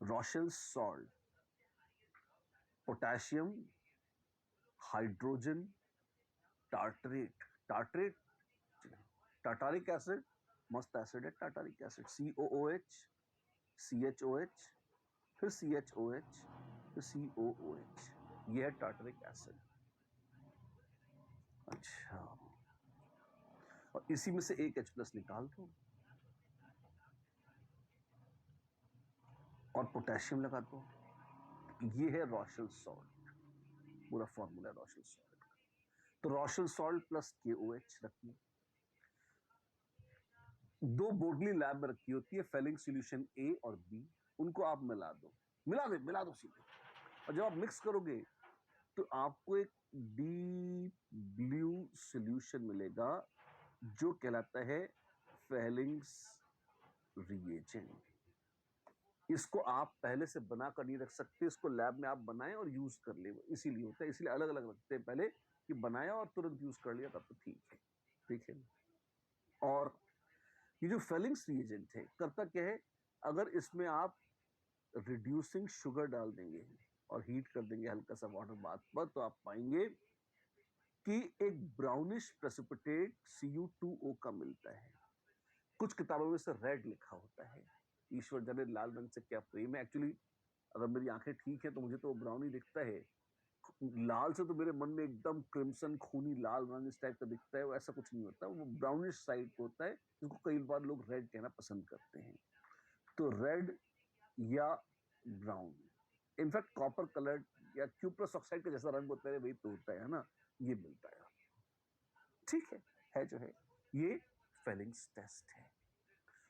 Rochelle salt, potassium hydrogen tartrate, tartrate, tartaric acid, मस्त एसिड है टाटारिक एसिड, COOH, CHOH, फिर CHOH, फिर COOH, यह है टार्टरिक एसिड। अच्छा, और इसी में से एक H+ निकाल दो और पोटेशियम लगा दो, ये है रॉशल सॉल्ट, पूरा फॉर्मूला रॉशल सॉल्ट। तो रॉशल सॉल्ट प्लस KOH रखिए। दो बोटली लैब में रखी होती है फेलिंग सॉल्यूशन A और B, उनको आप मिला दो, मिला दो सीधे, और जब आप मिक्स करोगे तो आपको एक डीप ब्लू सॉल्यूशन मिलेगा जो कहलाता है फेलिंग्स रिएजेंट। इसको आप पहले से बनाकर नहीं रख सकते, इसको लैब में आप बनाएं और यूज कर ले, इसीलिए होता है, इसलिए अलग अलग रखते हैं पहले कि बनाया और तुरंत यूज कर लिया तब तो ठीक है, ठीक है। और ये जो फेलिंग्स रिएजेंट है करता क्या है, अगर इसमें आप रिड्यूसिंग शुगर डाल देंगे और हीट कर देंगे हल्का सा वाटर बाथ पर, तो आप पाएंगे कि एक ब्राउनिश प्रेसिपिटेट Cu2O का मिलता है। कुछ किताबों में से रेड लिखा होता है, ईश्वर जाने लाल रंग से क्या प्रेम है। एक्चुअली अगर मेरी आंखें ठीक है तो मुझे तो ब्राउन ही दिखता है, लाल से तो मेरे मन में एकदम क्रिम्सन खूनी लाल रंग इस टाइप का दिखता है, वो ऐसा कुछ नहीं होता, वो ब्राउनिश साइड को होता है, जिसको कई बार लोग रेड कहना पसंद करते हैं। तो रेड या ब्राउन, इनफैक्ट कॉपर कलर्ड या क्यूप्रस ऑक्साइड का जैसा रंग होता है वही तो होता है ना, ये मिलता है। ठीक है जो है ये फेलिंग्स टेस्ट है।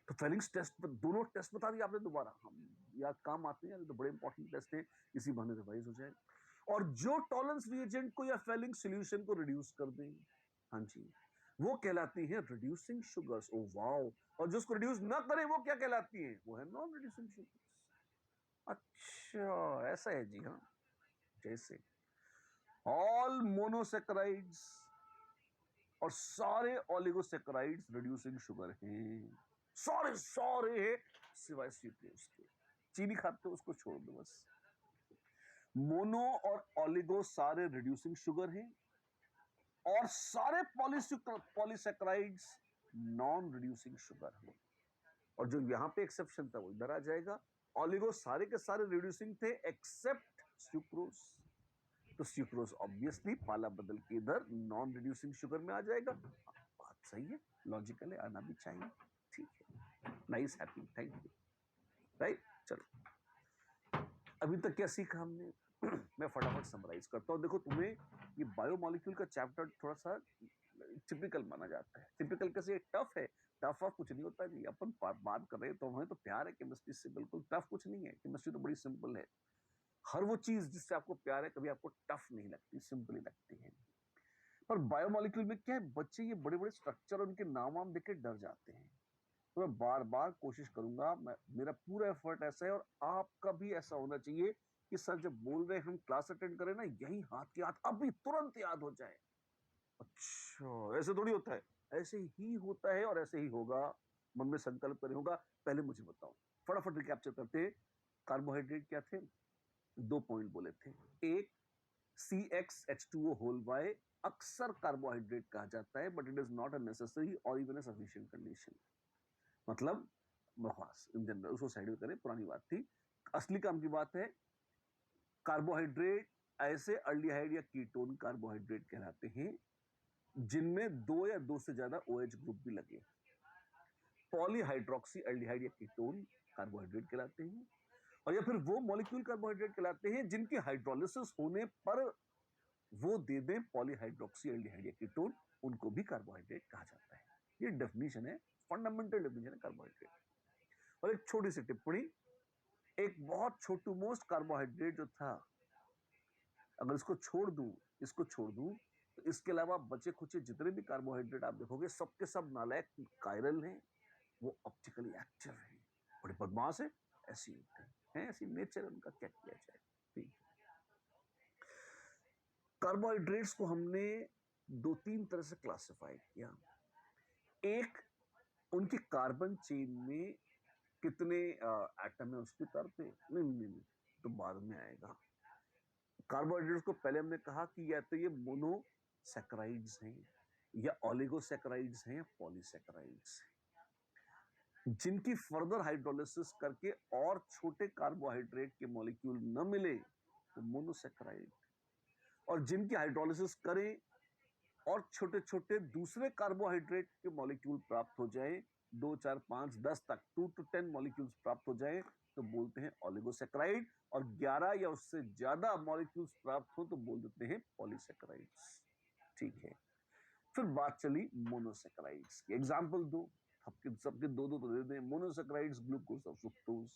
तो फेलिंग्स टेस्ट पर दोनों टेस्ट बता दिए आपने दोबारा, हम याद काम आते हैं, तो बड़े इंपॉर्टेंट टेस्ट है, इसी बहाने रिवाइज हो जाए। और जो टॉलरेंस रिएजेंट को या फेलिंग सॉल्यूशन को रिड्यूस कर दें, हाँ जी, वो कहलाती है रिड्यूसिंग शुगर्स। ओ वाओ, और जो उसको रिड्यूस ना करे वो क्या कहलाती है, वो है नॉन रिड्यूसिंग शुगर्स। अच्छा ऐसा है जी, हाँ, जैसे ऑल मोनोसेक्राइड्स और सारे ओलिगोसेक्राइड्स रिड्यूसिंग शुगर हैं, सारे सारे हैं सिवाय स्यूक्रोज के। चीनी खाते हो उसको छोड़ दो बस। मोनो और ओलिगो सारे रिड्यूसिंग शुगर हैं, और सारे पॉलीसेक्राइड्स नॉन रिड्यूसिंग शुगर हैं। और जो यहां पे एक्सेप्शन था वो इधर आ जाएगा, ओलिगो सारे के सारे रिड्यूसिंग थे एक्सेप्ट स्यूक्रोज, तो स्यूक्रोज ऑब्वियसली पाला बदल के इधर नॉन रिड्यूसिंग शुगर में आ जाएगा। बात सही है, लॉजिकल है, आना भी चाहिए, ठीक है, nice, happy, thank you, right. चलो अभी तक क्या सीखा हमने मैं फटाफट समराइज करता हूं। देखो तुम्हें ये बायोमोलिक्यूल का चैप्टर थोड़ा सा टिपिकल माना जाता है, टिपिकल कैसे, टफ है, टफ ऑफ कुछ नहीं होता जी, अपन बात कर रहे हैं तो हमें तो प्यार है केमिस्ट्री से, बिल्कुल टफ कुछ नहीं है, केमिस्ट्री तो बड़ी सिंपल है। हर वो चीज जिससे आपको प्यार है कभी आपको टफ नहीं लगती, सिंपल ही लगती है। पर बायोमोलिक्यूल में क्या है, बच्चे ये बड़े बड़े स्ट्रक्चर और उनके नाम वाम देख के डर जाते हैं। तो मैं बार बार कोशिश करूंगा, मेरा पूरा एफर्ट ऐसा है और आपका भी ऐसा होना चाहिए कि सर जब बोल रहे हैं हम क्लास अटेंड करें ना, यही हाथ के हाथ अभी तुरंत याद हो जाए। अच्छा ऐसे थोड़ी होता है, ऐसे ही होता है और ऐसे ही होगा, मन में संकल्प करें होगा। पहले मुझे बताओ, फटाफट रिकैप्चर करते हैं, कार्बोहाइड्रेट क्या थे, 2 पॉइंट बोले थे। एक, CxH2O होल बाय अक्सर कार्बोहाइड्रेट कहा जाता है, but it is not a necessary और इवन अ सफिशिएंट कंडीशन, मतलब बकवास इन जनरल, उसको साइड में करें, पुरानी बात थी। असली काम की बात है, कार्बोहाइड्रेट ऐसे अल्डिहाइड या कीटोन कार्बोहाइड्रेट कहलाते हैं जिनमें 2 या 2 से ज्यादा OH ग्रुप भी लगे, पॉलीहाइड्रोक्सी अल्डिहाइड या कीटोन कार्बोहाइड्रेट कहलाते हैं। और या फिर वो मॉलिक्यूल कार्बोहाइड्रेट कहलाते हैं जिनकी हाइड्रोलिसिस होने पर वो दे दें पॉलीहाइड्रोक्सी एल्डिहाइड या कीटोन, उनको भी कार्बोहाइड्रेट कहा जाता है। ये डेफिनेशन है, फंडामेंटल डेफिनेशन है कार्बोहाइड्रेट। और एक छोटी सी टिप्पणी, एक बहुत छोटू मोस्ट कार्बोहाइड्रेट जो था, अगर इसको छोड़ दूं, इसको छोड़ दूं, तो इसके अलावा बचे खुचे जितने भी कार्बोहाइड्रेट आप देखोगे सबके सब नालायक कायरल हैं, वो ऑप्टिकली एक्टिव है, बड़े बदमाश है, ऐसी होते हैं, ऐसी नेचर उनका, क्या किया जाए। ठीक, कार्बोहाइड्रेट्स को हमने 2-3 तरह से क्लासिफाई किया। एक उनकी कार्बन चेन में कितने एटम है उसके तौर पे नहीं, तो बाद में आएगा। कार्बोहाइड्रेट्स को पहले हमने कहा कि या तो ये मोनोसैकेराइड्स हैं या ओलिगोसैकेराइड्स हैं या पॉलीसैकेराइड्स हैं, जिनकी फर्दर हाइड्रोलिसिस करके और छोटे कार्बोहाइड्रेट के मॉलिक्यूल न मिले तो मोनोसैकेराइड, और जिनकी हाइड्रोलिसिस करें और छोटे छोटे दूसरे कार्बोहाइड्रेट के मॉलिक्यूल प्राप्त हो जाए, 2 4 5 10 तक 2 to 10 मॉलिक्यूल्स प्राप्त हो जाए तो बोलते हैं ओलिगोसैकेराइड, और 11 या उससे ज्यादा मॉलिक्यूल्स प्राप्त हो तो बोल देते हैं पॉलीसैकेराइड्स। ठीक है, फिर बात चली मोनोसैकेराइड्स की। एग्जांपल दो, सबके सबके दो दो तो दे दें। मोनोसैकेराइड्स ग्लूकोज और फ्रुक्टोज,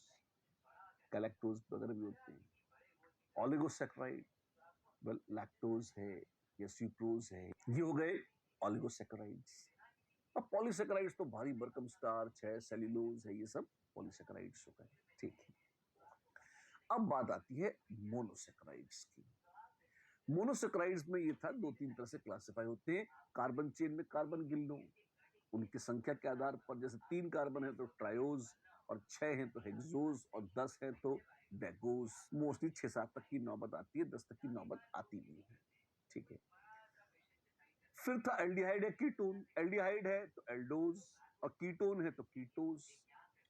गैलेक्टोज वगैरह भी होते हैं। ओलिगोसैकेराइड वेल लैक्टोज है या सुक्रोज है, ये हो गए ओलिगोसैकेराइड्स। अब पॉलीसैकेराइड्स तो भारी भरकम स्टार्च है, सेल्यूलोज है, ये सब पॉलीसैकेराइड्स हो गए। ठीक है, अब बात आती है मोनोसैकेराइड्स की। मोनोसैकेराइड्स में ये था, दो तीन तरह से क्लासिफाई होते हैं। कार्बन चेन में कार्बन गिन लो, उनकी संख्या के आधार पर, जैसे 3 कार्बन है तो ट्रायोज, और 6 हैं तो हेक्सोज, और 10 है तो डेकोज। मोस्टली 6-7 तक की नौबत आती है, 10 तक की नौबत आती नहीं है। ठीक है, फिर था एल्डिहाइड है कीटोन। एल्डिहाइड है तो एल्डोज, और कीटोन है तो कीटोज।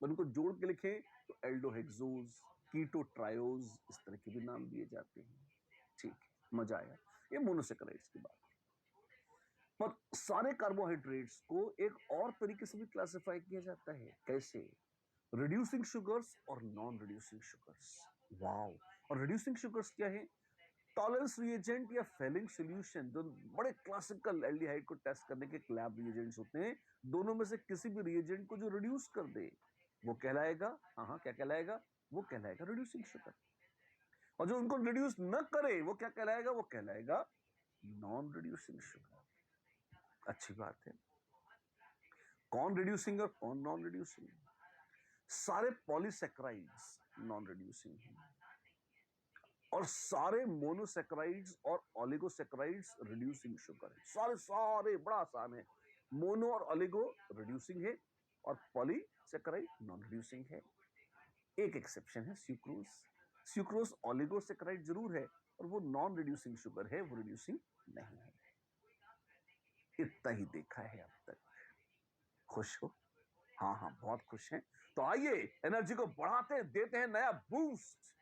उनको जोड़ के लिखें तो एल्डोहेक्सोज, कीटो ट्रायोज, इस तरह के भी नाम दिए जाते हैं। ठीक है, मजा आया। ये मोनोसैकेराइड्स की बात। पर सारे कार्बोहाइड्रेट्स को एक और तरीके से भी क्लासिफाई किया जाता है। कैसे? रिड्यूसिंग शुगर्स और नॉन रिड्यूसिंग शुगर्स। वाओ! और रिड्यूसिंग शुगर्स क्या है? टॉलरेंस रिएजेंट या फेलिंग सॉल्यूशन, जो बड़े क्लासिकल एल्डिहाइड को टेस्ट करने के लैब रिएजेंट्स होते हैं, दोनों में से किसी भी रिएजेंट को जो रिड्यूस कर दे वो कहलाएगा, हाँ क्या कहलाएगा? वो कहलाएगा रिड्यूसिंग शुगर। और जो उनको रिड्यूस न करे वो क्या कहलाएगा? वो कहलाएगा नॉन रिड्यूसिंग शुगर। अच्छी बात है। कौन रिड्यूसिंग और कौन नॉन रिड्यूसिंग? सारे पॉलीसैकेराइड्स नॉन रिड्यूसिंग हैं, और सारे मोनोसैकेराइड्स और ओलिगोसैकेराइड्स रिड्यूसिंग शुगर है। सारे सारे बड़ा आसान है। मोनो और ओलिगो रिड्यूसिंग है, और पॉलीसैकेराइड नॉन रिड्यूसिंग है। एक एक्सेप्शन है सुक्रोज। सुक्रोज ओलिगोसैकेराइड जरूर है, और वो नॉन रिड्यूसिंग शुगर है, वो रिड्यूसिंग नहीं है। इतना ही देखा है अब तक। खुश हो? हाँ हाँ, बहुत खुश हैं। तो आइए एनर्जी को बढ़ाते हैं, देते हैं नया बूस्ट।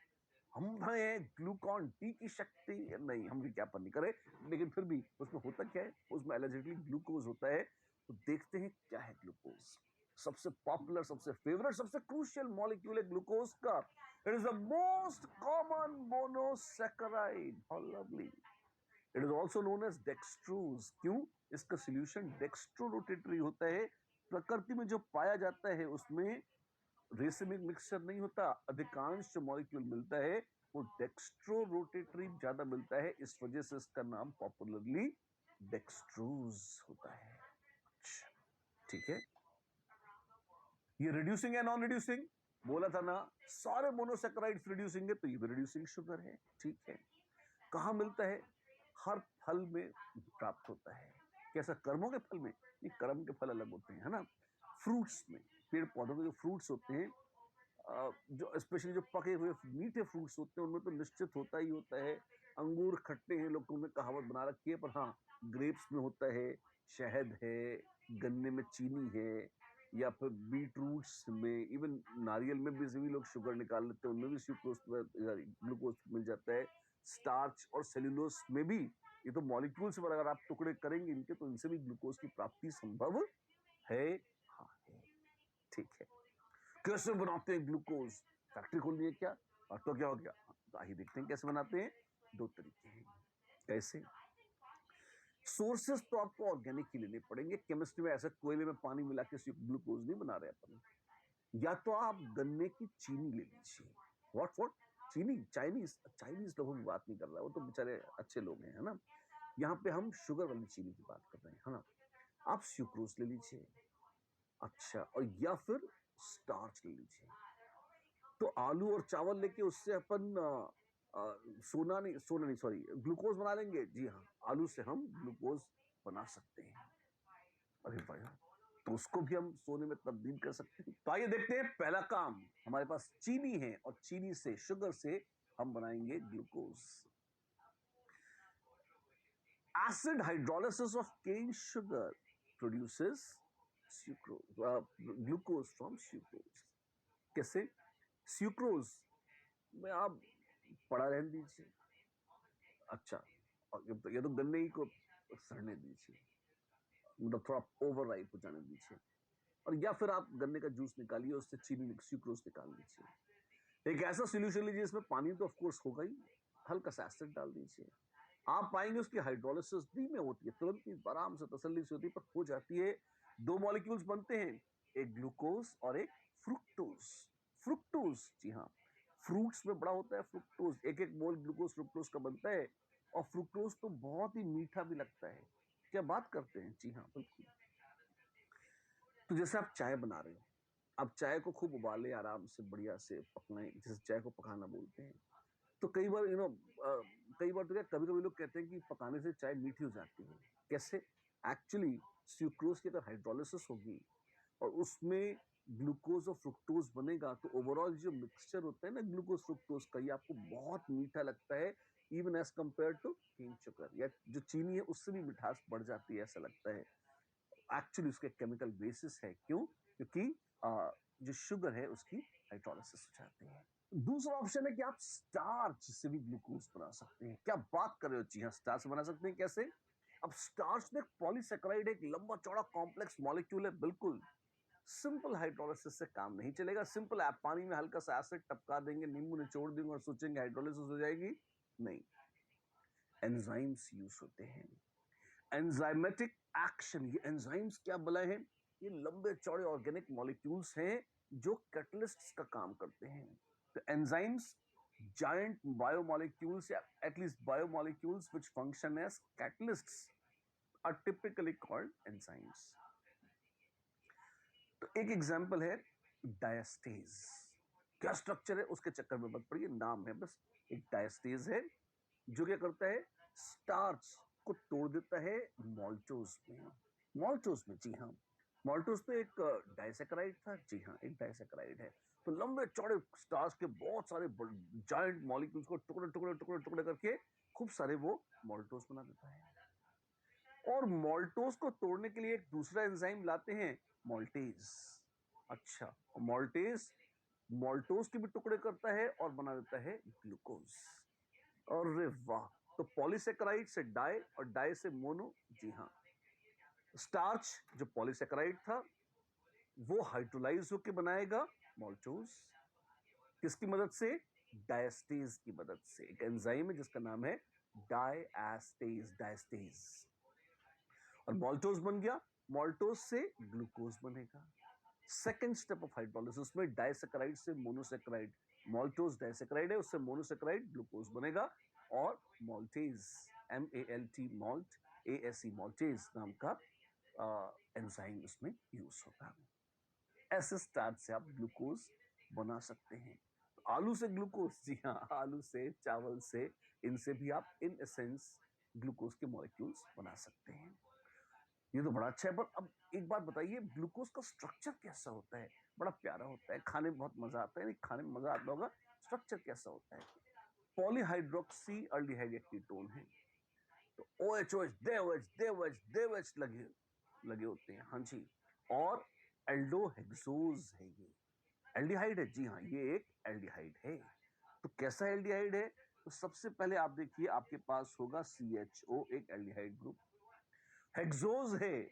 हम हैं ग्लूकॉन डी की शक्ति। नहीं, हम विज्ञापन नहीं करें, लेकिन फिर भी उसमें होता क्या है? उसमें एलिजिबली ग्लूकोज होता है। तो देखते हैं क्या है ग्लूकोज। सबसे पॉपुलर, सबसे फेवरेट, सबसे क्रूशियल मॉलिक्यूल है ग्लूकोज का। It is the most common monosaccharide. How lovely. It is also known as dextrose. क्यों? इसका सोल्यूशन डेक्स्ट्रो रोटेटरी होता है। प्रकृति में जो पाया जाता है उसमें रेसिमिक मिक्सचर नहीं होता। अधिकांश जो मॉलिक्यूल मिलता है वो डेक्स्ट्रो रोटेटरी ज्यादा मिलता है, इस वजह से इसका नाम पॉपुलरली डेक्सट्रोज होता है। ठीक है, ये रिड्यूसिंग है नॉन रिड्यूसिंग? बोला था ना, सारे मोनोसैकेराइड्स रिड्यूसिंग है, तो ये भी रिड्यूसिंग शुगर है। ठीक है, कहां मिलता है? हर फल में प्राप्त होता है। कैसा? कर्मों के फल में? ये कर्म के फल अलग होते हैं, है ना। फ्रूट्स में, पेड़ पौधों के जो फ्रूट्स होते हैं, जो स्पेशली जो पके हुए मीठे फ्रूट्स होते हैं, उनमें तो निश्चित होता ही होता है। अंगूर खट्टे हैं, लोगों ने कहावत बना रखी है, पर हाँ, ग्रेप्स में होता है, शहद है, गन्ने में चीनी है, या फिर बीट रूट्स में, इवन नारियल में भी सभी लोग शुगर निकाल लेते हैं, उनमें भी सुक्रोज ग्लूकोज मिल जाता है। स्टार्च और सेल्यूलोज में भी, ये तो मॉलिक्यूल्स पर अगर आप टुकड़े करेंगे इनके, तो इनसे भी ग्लूकोज की प्राप्ति संभव है। हाँ है। ठीक है, कैसे बनाते हैं ग्लूकोज? फैक्ट्री खोलनी है क्या? और तो क्या हो गया? तो आइए देखते हैं कैसे बनाते हैं। दो तरीके हैं। कैसे? सोर्सेस तो आपको ऑर्गेनिक ही लेने पड़ेंगे। केमिस्ट्री में ऐसे कोयले में पानी मिला के ग्लूकोज नहीं बना रहे अपन। या तो आप गन्ने की चीनी ले लीजिए। व्हाट? चीनी? चाइनीज? चाइनीज लोगों की बात नहीं कर रहा, वो तो बेचारे अच्छे लोग हैं, है ना। यहाँ पे हम शुगर वाली चीनी की बात कर रहे हैं, है ना। आप सुक्रोज ले लीजिए। अच्छा, और या फिर स्टार्च ले लीजिए। तो आलू और चावल लेके उससे अपन सोना नहीं सॉरी, ग्लूकोज बना लेंगे। जी हाँ, आलू से हम ग्लूकोज बना सकते हैं। अरे भाई, तो उसको भी हम सोने में तब्दील कर सकते हैं। तो आइए देखते हैं पहला काम। हमारे पास चीनी है और चीनी से, शुगर से हम बनाएंगे glucose. Acid hydrolysis of cane sugar produces glucose from sucrose. कैसे? सुक्रोज में आप पड़ा रहने दीजिए। अच्छा, ये तो गन्ने ही को सड़ने दीजिए, मतलब थोड़ा ओवर राइप हो जाने दीजिए, और या फिर आप गन्ने का जूस निकालिए, उससे चीनी सुक्रोज निकाल लीजिए। एक ऐसा सोल्यूशन लीजिए इसमें पानी तो ऑफ कोर्स होगा ही, हल्का सा एसिड डाल दीजिए। आप पाएंगे उसकी हाइड्रोलिसिस धीमे होती है, तुरंत ही आराम से तसल्ली से होती है, पर हो जाती है। दो मॉलिक्यूल्स बनते हैं, एक ग्लूकोज और एक फ्रुक्टोज। फ्रुक्टोज, जी हाँ, फ्रूट्स में बड़ा होता है फ्रुक्टोज। एक एक मोल ग्लूकोज फ्रुक्टोज का बनता है, और फ्रुक्टोज तो बहुत ही मीठा भी लगता है। क्या बात करते हैं, जी हाँ बिल्कुल। तो जैसे आप चाय बना रहे हो, आप चाय को खूब उबाले, आराम से बढ़िया से पकने, जैसे चाय को पकाना बोलते हैं। तो कई बार कई बार तो क्या, कभी कभी लोग कहते हैं कि पकाने से चाय मीठी हो जाती है। कैसे? एक्चुअली सुक्रोज की अगर हाइड्रोलिसिस होगी और उसमें ग्लूकोज और फ्रुक्टोज बनेगा, तो ओवरऑल जो मिक्सचर होता है ना ग्लूकोज फ्रुक्टोज का, ये आपको बहुत मीठा लगता है, even as compared to cane sugar, या जो चीनी है उससे भी मिठास बढ़ जाती है, ऐसा लगता है। एक्चुअली उसके केमिकल बेसिस है। क्यों? क्योंकि जो शुगर है उसकी हाइड्रोलिसिस हो जाती है। दूसरा ऑप्शन है कि आप स्टार्च से भी ग्लूकोज बना सकते हैं। क्या बात कर रहे हो? जी हाँ, स्टार्च से बना सकते हैं। कैसे? अब स्टार्च में पॉलीसेकेराइड एक लंबा चौड़ा कॉम्प्लेक्स मॉलिक्यूल है, बिल्कुल सिंपल हाइड्रोलिसिस से काम नहीं चलेगा। सिंपल आप पानी में हल्का सा एसिड टपका देंगे, नींबू निचोड़ देंगे और सोचेंगे हाइड्रोलिसिस हो जाएगी? नहीं, एंजाइम्स यूज होते हैं, एंजाइमेटिक एक्शन। ये एंजाइम्स क्या बला है? ये लंबे चौड़े ऑर्गेनिक मॉलिक्यूल्स हैं जो कैटलिस्ट्स का काम करते हैं। तो enzymes giant biomolecules, at least biomolecules which function as catalysts, are typically called enzymes. तो एक एग्जांपल है डायस्टेज। क्या स्ट्रक्चर है उसके चक्कर में मत पड़िए, नाम है बस। एक डायस्टेज है जो क्या करता है, स्टार्च को तोड़ देता है मॉल्टोज में। मॉल्टोज में, जी हाँ, मॉल्टोज तो एक डाइसेकेराइड था, जी हाँ एक डाइसेकेराइड है। तो लंबे चौड़े स्टार्च के बहुत सारे जायंट मॉलिक्यूल्स को टुकड़े टुकड़े टुकड़े टुकड़े करके खूब सारे वो मॉल्टोज बना देता है। और मॉल्टोज को तोड़ने के लिए एक दूसरा एंजाइम लाते हैं, मॉल्टेज। अच्छा, मॉल्टेज मॉल्टोज के भी टुकड़े करता है और बना देता है ग्लूकोज। अरे वाह! तो पॉलीसेकेराइड से डाई और डाई से मोनो, जी हाँ। स्टार्च जो पॉलीसेकेराइड था वो हाइड्रोलाइज होकर बनाएगा मॉल्टोज। किसकी मदद से? डायस्टेज की मदद से। एक एंजाइम है जिसका नाम है डायस्टेज, डायस्टेज। और मॉल्टोज बन गया, मॉल्टोज से ग्लूकोज बनेगा। सेकेंड स्टेप ऑफ हाइड्रोलिसिस में डाइसेकेराइड से मोनोसेकेराइड, मॉल्टोज डाइसेकेराइड है, उससे मोनोसेकेराइड ग्लूकोज बनेगा, और मॉल्टेज, MALT मॉल्ट, ASE मॉल्टेज नाम का एंजाइम उसमें यूज होगा। ऐसे स्टार्च से आप ग्लूकोज बना सकते हैं। तो आलू से ग्लूकोज, जी हाँ, आलू से, चावल से, इनसे भी आप इन एसेंस ग्लूकोज के मॉलिक्यूल्स बना सकते हैं। ये तो बड़ा अच्छा है, पर अब एक बात बताइए, ग्लूकोज का स्ट्रक्चर कैसा होता है? बड़ा प्यारा होता है, खाने में बहुत मजा आता है, नहीं खाने में मजा आता होगा। स्ट्रक्चर कैसा होता है? पॉलीहाइड्रोक्सी अल्डिहाइड एक कीटोन है, तो OH DOH DOH DOH लगे लगे होते हैं, हाँ जी। और एल्डोहेक्सोज है, ये एल्डिहाइड है, जी हाँ ये एक एल्डिहाइड है। तो कैसा एल्डिहाइड है? तो सबसे पहले आप देखिए, आपके पास होगा CHO, एक एल्डिहाइड ग्रुप। हेक्सोज है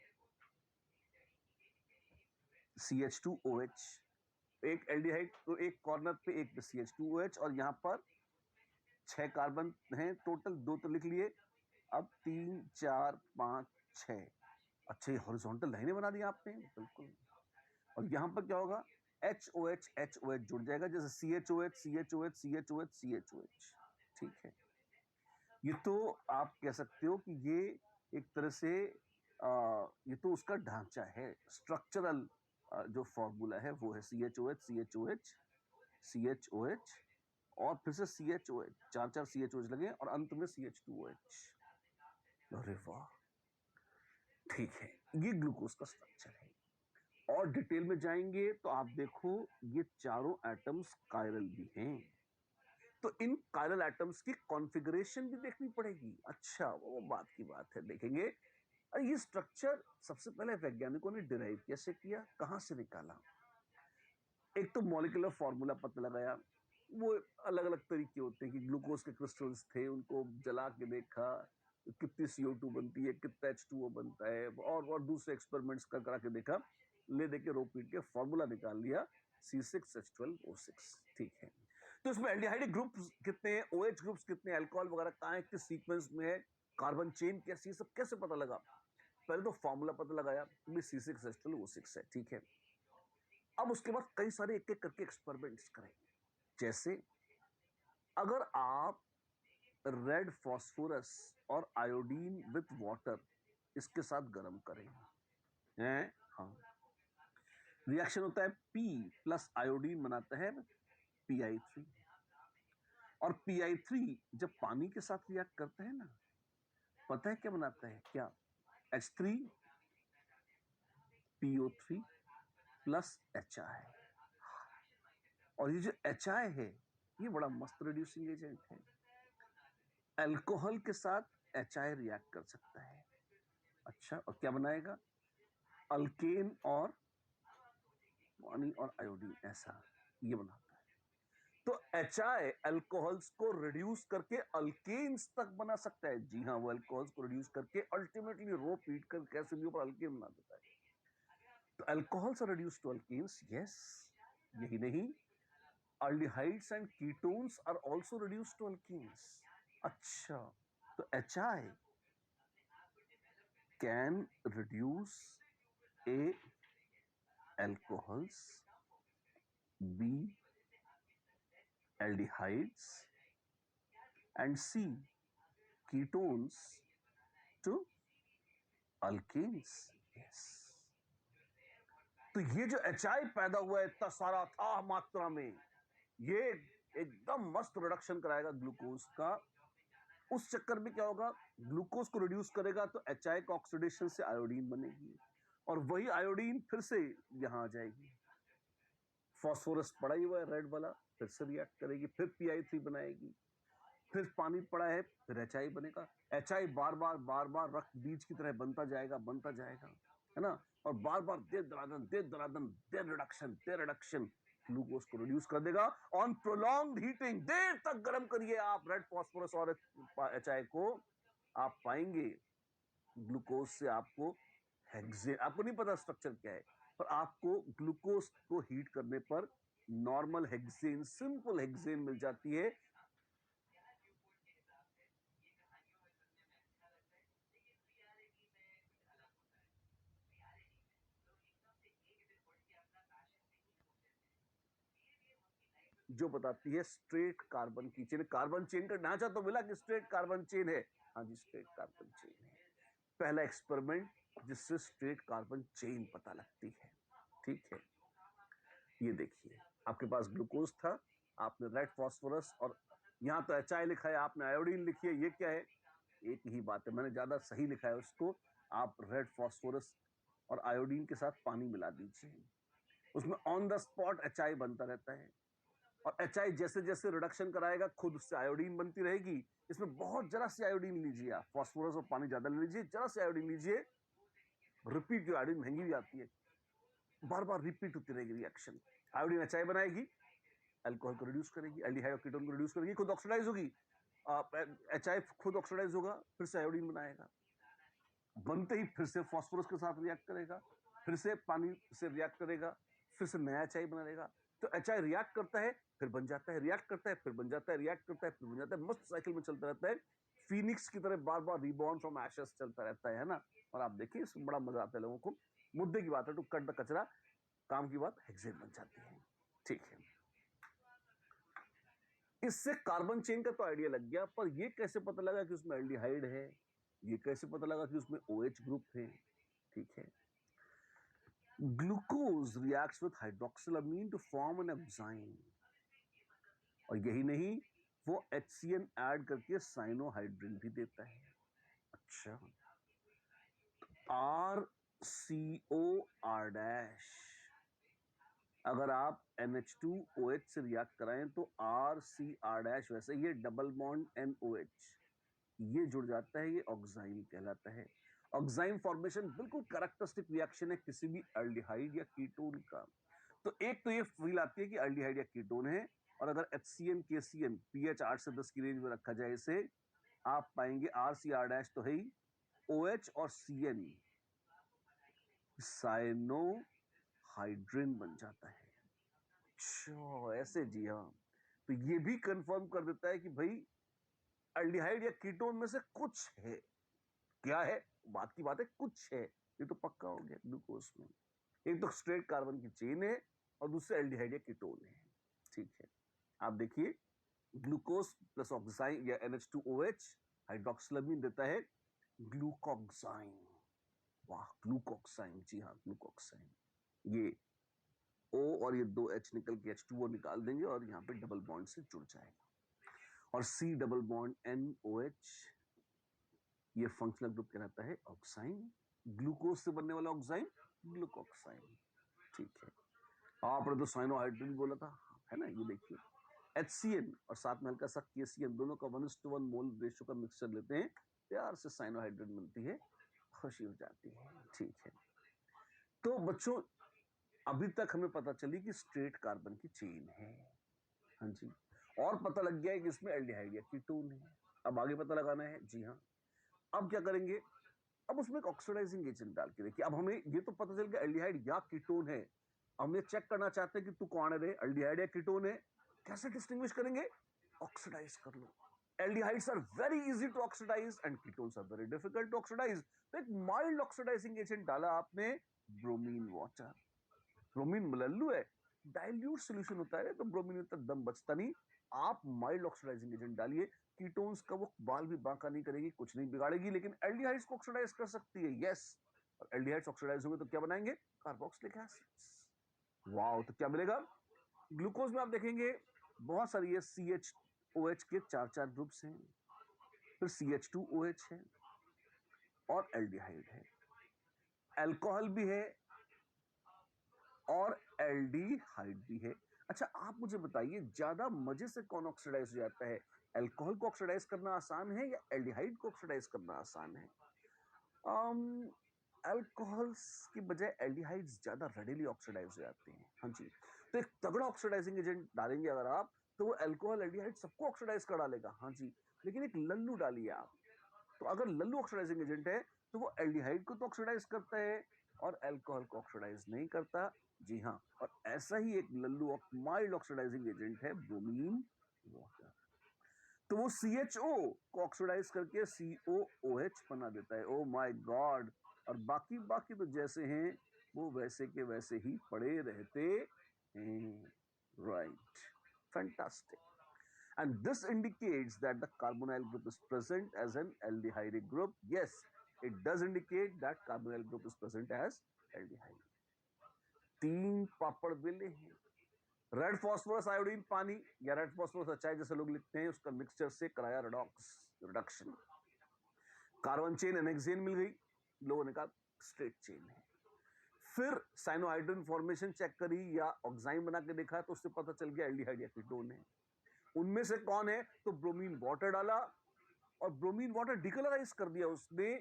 CH2OH, एक एल्डिहाइड, तो एक कॉर्नर पे एक पे CH2OH, और यहाँ पर 6 कार्बन हैं टोटल, 2 तो लिख लिए, अब 3 4 5 6। अच्छा, ये हॉरिजॉन्टल लाइनें बना दी आपने, बिल्कुल। और यहाँ पर क्या होगा? HOH HOH जुड़ जाएगा, जैसे CHOH CHOH CHOH CHOH, ठीक है। ये तो आप कह सकते हो कि ये एक तरह से ये तो उसका ढांचा है, स्ट्रक्चरल जो फॉर्मूला है वो है CHOH CHOH CHOH और फिर से CHOH, 4 CHOH लगे और अंत में CH2OH। अरे वाह, ठीक है, ये ग्लूकोज का स्ट्रक्चर है। और डिटेल में जाएंगे तो आप देखो ये चारों एटम्स कायरल भी हैं, तो इन कायरल एटम्स की कॉन्फ़िगरेशन भी देखनी पड़ेगी। अच्छा, वो बात की बात है, देखेंगे। ये स्ट्रक्चर सबसे पहले वैज्ञानिकों ने डिराइव कैसे किया, कहां से निकाला? एक तो मॉलिक्यूलर फॉर्मूला पता लगाया। वो अलग अलग तरीके होते हैं कि ग्लूकोज के क्रिस्टल्स थे, उनको जला के देखा, कितनी CO2 बनती है, कितना H2O बनता है, और दूसरे एक्सपेरिमेंट्स करा के देखा, ले दे के रो पीट के फॉर्मूला निकाल लिया, C6H12O6। ठीक है, तो इसमें एल्डिहाइड ग्रुप कितने हैं, OH ग्रुप्स कितने, अल्कोहल वगैरह कहाँ है, किस सीक्वेंस में है, कार्बन चेन कैसी है, सब कैसे पता लगा? पहले तो फॉर्मूला पता लगाया, C6H12O6 है। ठीक है, अब उसके बाद कई सारे एक एक करके एक्सपेरिमेंट्स करें। जैसे अगर आप रेड फास्फोरस और आयोडीन विथ वाटर इसके साथ गर्म करें हैं, हाँ, रिएक्शन होता है, P प्लस आयोडीन बनाता है Pi3, और Pi3 जब पानी के साथ रिएक्ट करता है ना, पता है क्या बनाता है? क्या? H3PO3 plus HI। और ये जो HI है ये बड़ा मस्त रिड्यूसिंग एजेंट है, अल्कोहल के साथ HI रिएक्ट कर सकता है। अच्छा, और क्या बनाएगा? अल्केन और पानी और आयोडीन, ऐसा ये बनाता है। तो HI अल्कोहल्स को रिड्यूस करके अल्केन्स तक बना सकता है। जी हाँ, वो अल्कोहल्स को रिड्यूस करके अल्टीमेटली रो पीट कर कैसे भी ऊपर अल्केन बना देता है। तो alcohols are reduced to alkanes, yes. यही नहीं, aldehydes and ketones are also reduced to alkenes. अच्छा, तो HI can reduce A alcohols, B aldehydes, and C ketones to alkenes. Yes. तो ये जो HI पैदा हुआ है इतना सारा था मात्रा में, ये एकदम मस्त रिडक्शन कराएगा ग्लूकोज का। उस चक्कर में क्या होगा, ग्लूकोज को रिड्यूस करेगा तो HI का ऑक्सीडेशन से आयोडीन बनेगी, और वही आयोडीन फिर से यहां आ जाएगी। फास्फोरस पड़ा ही हुआ है रेड वाला, फिर से रिएक्ट करेगी, फिर Pi3 बनाएगी, फिर पानी पड़ा है, फिर HI बनेगा। HI बार बार रक्त बीज की तरह बनता जाएगा, है ना, और बार बार देर रिडक्शन ग्लूकोज को रिड्यूस कर देगा। ऑन प्रोलॉन्ग्ड हीटिंग, देर तक गर्म करिए आप रेड फास्फोरस और HI को, आप पाएंगे ग्लूकोज से आपको हेक्सेन, आपको नहीं पता स्ट्रक्चर क्या है, पर आपको ग्लूकोज को हीट करने पर नॉर्मल हेक्सेन, सिंपल हेक्सेन मिल जाती है। जो बताती है स्ट्रेट कार्बन की चेन। कार्बन चेन का ढांचा तो मिला कि स्ट्रेट कार्बन चेन है, हाँ जी, स्ट्रेट कार्बन चेन है। पहला एक्सपेरिमेंट जिससे स्ट्रेट कार्बन चेन पता लगती है। ठीक है, ये देखिए, आपके पास ग्लूकोज था, आपने रेड फास्फोरस, और यहाँ तो HI लिखा है, आपने आयोडीन लिखी है, ये क्या है? एक ही बात है, मैंने ज्यादा सही लिखा है उसको। आप रेड फास्फोरस और आयोडीन के साथ पानी मिला दीजिए, उसमें ऑन द स्पॉट HI बनता रहता है, और HI जैसे जैसे रिडक्शन कराएगा खुद उससे आयोडीन बनती रहेगी। इसमें बहुत जरा सी आयोडीन लीजिए, आप फास्फोरस और पानी ज्यादा ले लीजिए, जरा सी आयोडीन लीजिए, रिपीट, जो आयोडीन महंगी भी आती है, बार बार रिपीट होती रहेगी रिएक्शन। आयोडीन HI बनाएगी, अल्कोहल को रिड्यूस करेगी, एल्डिहाइड और कीटोन को रिड्यूस करेगी, खुद ऑक्सीडाइज होगी, HI खुद ऑक्सीडाइज होगा, फिर से आयोडीन बनाएगा, बनते ही फिर से फास्फोरस के साथ रिएक्ट करेगा, फिर से पानी से रिएक्ट करेगा, फिर से नया HI बनेगा। तो HI रिएक्ट करता है, फिर बन जाता है, रिएक्ट करता है, फिर बन जाता है, रिएक्ट करता है, फिर बन जाता है, मस्त साइकिल में चलता रहता है, फीनिक्स की तरह बार बार रिबॉर्न फ्रॉम एशेस चलता रहता है ना। और आप देखिए इसमें बड़ा मजा आता है लोगों को। मुद्दे की बात है, टू कट द कचरा, काम की बात हेक्सेन बन जाती है। ठीक है, इससे कार्बन चेन का तो आइडिया लग गया, पर ये कैसे पता लगा कि उसमें एल्डिहाइड है, ये कैसे पता लगा कि उसमें OH ग्रुप है? ठीक है, glucose reacts with hydroxylamine to form an enzyme, और यही नहीं, वो HCN ऐड करके साइनोहाइड्रिन भी देता है। अच्छा, R COR डैश। अगर आप NH2OH से रिएक्ट कराएं तो RCR डैश, वैसे ये डबल बॉन्ड NOH ये जुड़ जाता है, ये ऑक्साइन कहलाता है। ऑक्साइन फॉर्मेशन बिल्कुल कैरेक्टरिस्टिक रिएक्शन है किसी भी एल्डिहाइड या कीटोन का। तो एक तो ये फील आती है कि एल्डिहाइड या कीटोन है, और अगर HCN KCN pH 8 से 10 की रेंज में रखा जाए इसे, आप पाएंगे RCR डैश तो है ही, OH और CN साइनोहाइड्रिन बन जाता है। अच्छा ऐसे, जी हाँ। तो ये भी कंफर्म कर देता है कि भाई एल्डिहाइड या कीटोन में से कुछ है। क्या है, बात की बात है, कुछ है, ये तो पक्का हो गया ग्लूकोज में। एक तो स्ट्रेट कार्बन की चेन है और दूसरे एल्डिहाइड या कीटोन है। ठीक है, आप देखिए ग्लूकोज प्लस ऑक्साइन या NH2OH हाइड्रोक्सिलामीन देता है ग्लूकोक्साइन। वाह, ग्लूकोक्साइन, जी हाँ ग्लूकोक्साइन। ये O और ये 2H निकल के H2O निकाल देंगे और यहाँ पे डबल बॉन्ड से जुड़ जाएगा। और C डबल बॉन्ड NOH, ये फंक्शनल ग्रुप कहलाता है ऑक्साइन। ग्लूकोज से बनने वाला ऑक्साइन ग्लूकोक्साइन। ठीक है, आपने तो साइनोहाइड्रिन बोला था, है ना। ये देखिए HCN और साथ में हल्का सा KCN दोनों का 1:1 मोल रेशियो का मिक्सचर लेते हैं, प्यार से साइनोहाइड्रिन मिलती है, खुशी हो जाती है। ठीक है, तो बच्चों अभी तक हमें पता चली कि स्ट्रेट कार्बन की चेन है। हाँ जी, और पता लग गया है कि इसमें एल्डिहाइड या कीटोन है। अब आगे पता लगाना है। जी हाँ, अब क्या करेंगे, अब उसमें एक ऑक्सीडाइजिंग एजेंट डाल के देखिए। अब हमें ये तो पता चल गया एल्डिहाइड या कीटोन है, हम ये चेक करना चाहते हैं कि तू कौन है रे, एल्डिहाइड या कीटोन है। कैसे डिस्टिंग्विश करेंगे, ऑक्सीडाइज कर लो। Aldehydes are very easy to oxidise and ketones are very difficult to oxidise. तो एक माइल्ड ऑक्सीडाइजिंग एजेंट डाला आपने, ब्रोमीन वाटर। ब्रोमीन मलल्लू है, डाइल्यूट सॉल्यूशन होता है, तो ब्रोमीन में तक दम बचता नहीं। आप माइल्ड ऑक्सीडाइजिंग एजेंट डालिए, कीटोन्स का वो बाल भी बांका नहीं करेगी, कुछ नहीं बिगाड़ेगी, लेकिन एल्डिहाइड्स को ऑक्सीडाइज कर सकती है। यस, और एल्डिहाइड्स ऑक्सीडाइज होंगे तो क्या बनाएंगे, कार्बोक्सिलिक एसिड्स। वाओ, तो क्या मिलेगा, ग्लूकोज में आप देखेंगे बहुत सारी है, CHOH के 4 ग्रुप्स हैं, फिर CH2OH है और एल्डिहाइड है, अल्कोहल भी है और एल्डिहाइड भी है। अच्छा आप मुझे बताइए, ज्यादा मजे से कौन ऑक्सीडाइज हो जाता है, अल्कोहल को ऑक्सीडाइज करना आसान है या एल्डिहाइड को ऑक्सीडाइज करना आसान है? अल्कोहल्स की बजाय एल्डिहाइड्स ज्यादा रेडिली ऑक्सीडाइज हो जाते हैं। हाँ जी, तो एक तगड़ा ऑक्सीडाइजिंग एजेंट डालेंगे अगर आप, तो वो अल्कोहल एल्डिहाइड सबको ऑक्सीडाइज कर डालेगा। हाँ जी, लेकिन एक लल्लू डालिए आप, तो अगर लल्लू ऑक्सीडाइजिंग एजेंट है तो वो एल्डिहाइड को तो ऑक्सीडाइज करता है और अल्कोहल को ऑक्सीडाइज नहीं करता। जी हाँ, और ऐसा ही एक लल्लू माइल्ड ऑक्सीडाइजिंग एजेंट है ब्रोमीन वाटर। तो वो CHO को ऑक्सीडाइज करके COOH बना देता है। ओ माय गॉड, और बाकी बाकी तो जैसे हैं वो वैसे के वैसे ही पड़े रहते हैं। Right, fantastic. And this indicates that the carbonyl group is present as an aldehyde group. Yes, it does indicate that carbonyl group is present as aldehyde. 3 पापड़ बेले हैं। रेड फॉस्फोरस आयोडीन पानी या रेड फॉस्फोरस अच्छा जैसे लोग लिखते हैं, उसका मिक्सचर से कराया रिडक्शन। कार्बन चेन एनेक्सेन मिल गई, लोगों ने कहा स्ट्रेट चेन है। फिर साइनोहाइड्रिन फॉर्मेशन चेक करी या ऑक्साइन बना के देखा, तो उससे पता चल गया एल्डिहाइड या कीटोन है। उनमें से कौन है, तो ब्रोमीन वाटर डाला और ब्रोमीन वाटर डिकलराइज कर दिया उसने,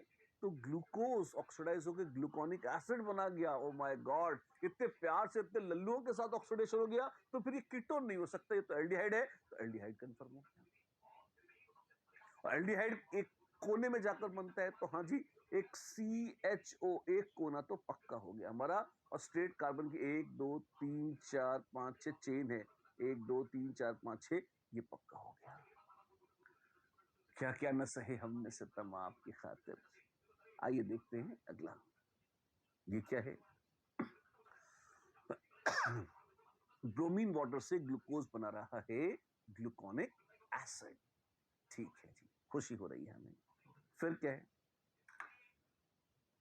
तो ग्लूकोज ऑक्सीडाइज होकर ग्लूकोनिक एसिड बना गया। ओ माय गॉड, इतने प्यार से इतने लल्लुओं के साथ ऑक्सीडेशन हो गया, तो फिर ये कीटोन नहीं हो सकता, ये तो एल्डिहाइड है, तो एल्डिहाइड कंफर्म हो गया। और एल्डिहाइड एक कोने में जाकर बनता है, तो हाँ जी, एक CHO एक कोना तो पक्का हो गया हमारा। और स्ट्रेट कार्बन की 1 2 3 4 5 6 चेन है, 1 2 3 4 5 6, ये पक्का हो गया। क्या क्या न सहे हमने सितम आपकी खातिर। आइए देखते हैं अगला, ये क्या है। ब्रोमीन वाटर से ग्लूकोज बना रहा है ग्लूकोनिक एसिड। ठीक है जी, खुशी हो रही है हमें। फिर क्या है,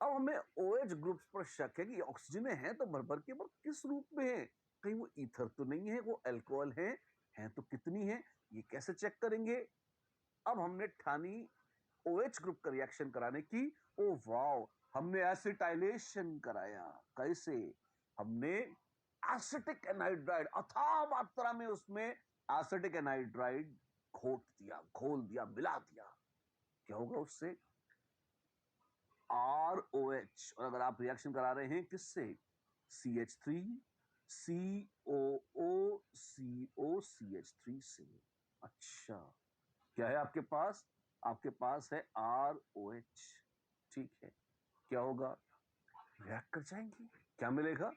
अब हमें OH ग्रुप्स पर शक है कि ऑक्सीजन है तो भर भर के, पर किस रूप में है, कहीं वो ईथर तो नहीं है, वो अल्कोहल है तो कितनी है, ये कैसे चेक करेंगे। अब हमने ठानी OH ग्रुप का रिएक्शन कराने की। ओ वाओ, हमने एसिटाइलेशन कराया। कैसे? हमने एसिटिक एनहाइड्राइड अथाह मात्रा में उसमें एसिटिक एनहाइड्राइड घोट दिया, घोल दिया, मिला दिया। क्या होगा उससे? ROH। और अगर आप रिएक्शन करा रहे हैं किससे? CH3 COO COCH3 से। अच्छा, क्या है आपके पास? आपके पास है ROH। ठीक है, क्या होगा? रिएक्ट कर जाएंगे। क्या मिलेगा?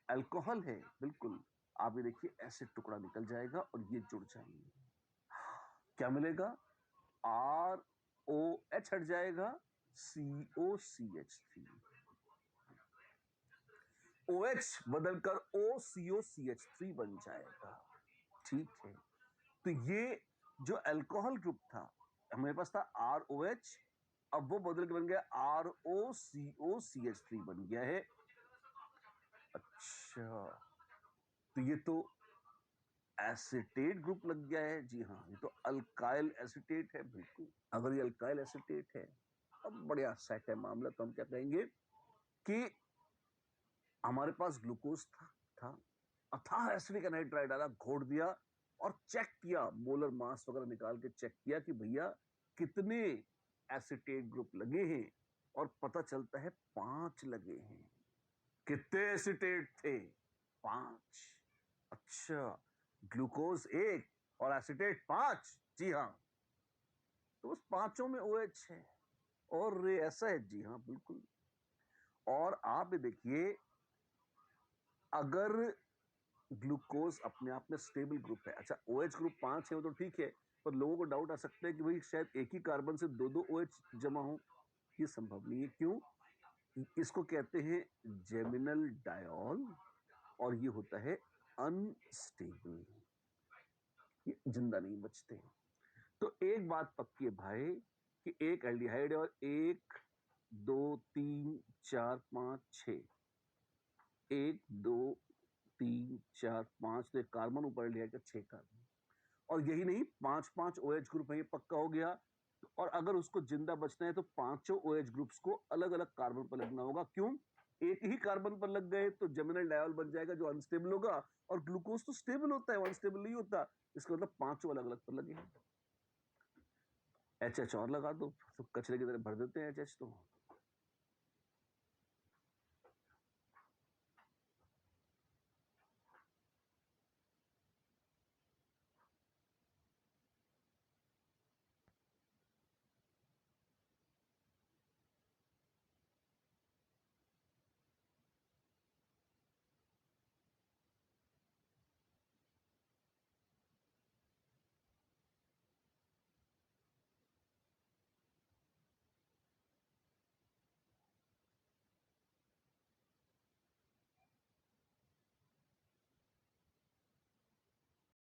अल्कोहल है, बिल्कुल। आप ये देखिए, एसिड टुकड़ा निकल जाएगा और ये जुड़ जाएंगे। क्या मिलेगा? ROH हट जाएगा, COCH3। OH बदलकर OCOCH3 बन जाएगा। ठीक है, तो ये जो अल्कोहल ग्रुप था, हमारे पास था ROH, अब वो बदल के बन गया ROCOCH3 बन गया है। अच्छा, तो ये तो एसिटेट ग्रुप लग गया है। जी हाँ, ये तो अल्काइल एसिटेट है। बिल्कुल, अगर ये अल्काइल एसिटेट है, अब बढ़िया सेट है मामला। तो हम क्या कहेंगे कि हमारे पास ग्लूकोज था अथाह एसिडिक एनहाइड्राइड डाला, घोट दिया और चेक किया, मोलर मास वगैरह निकाल के चेक किया कि भैया कितने एसिटेट ग्रुप लगे हैं, और पता चलता है 5 लगे हैं। कितने एसिटेट थे? 5। अच्छा, ग्लूकोज 1 और एसिटेट 5। जी हाँ, तो उस पांचों में OH है। और ये ऐसा है, जी हाँ बिल्कुल। और आप देखिए, अगर ग्लूकोज अपने आप में स्टेबल ग्रुप है, अच्छा OH ग्रुप 5 है वो तो ठीक है, पर लोगों को डाउट आ सकता है कि भाई शायद एक ही कार्बन से दो OH जमा हो। ये संभव नहीं है। क्यों? इसको कहते हैं जेमिनल डायोल, और ये होता है अनस्टेबल, ये जिंदा नहीं बचते। तो एक बात पक्की है भाई, कि एक एल्डिहाइड है और 1 2 3 4 5 6, 1 2 3 4 5, तो एक कार्बन ऊपर एल्डिहाइड का 6 कार्बन, और यही नहीं 5 OH ग्रुप है, ये पक्का हो गया। और अगर उसको जिंदा बचना है तो पांचों OH ग्रुप्स को अलग अलग कार्बन पर लगना होगा। क्यों? एक ही कार्बन पर लग गए तो जेमिनल डायोल बन जाएगा जो अनस्टेबल होगा, और ग्लूकोज तो स्टेबल होता है, अनस्टेबल नहीं होता। इसका मतलब पांचों अलग अलग पर लगे हैं। HH और लगा दो, तो कचरे की तरह भर देते हैं HH तो।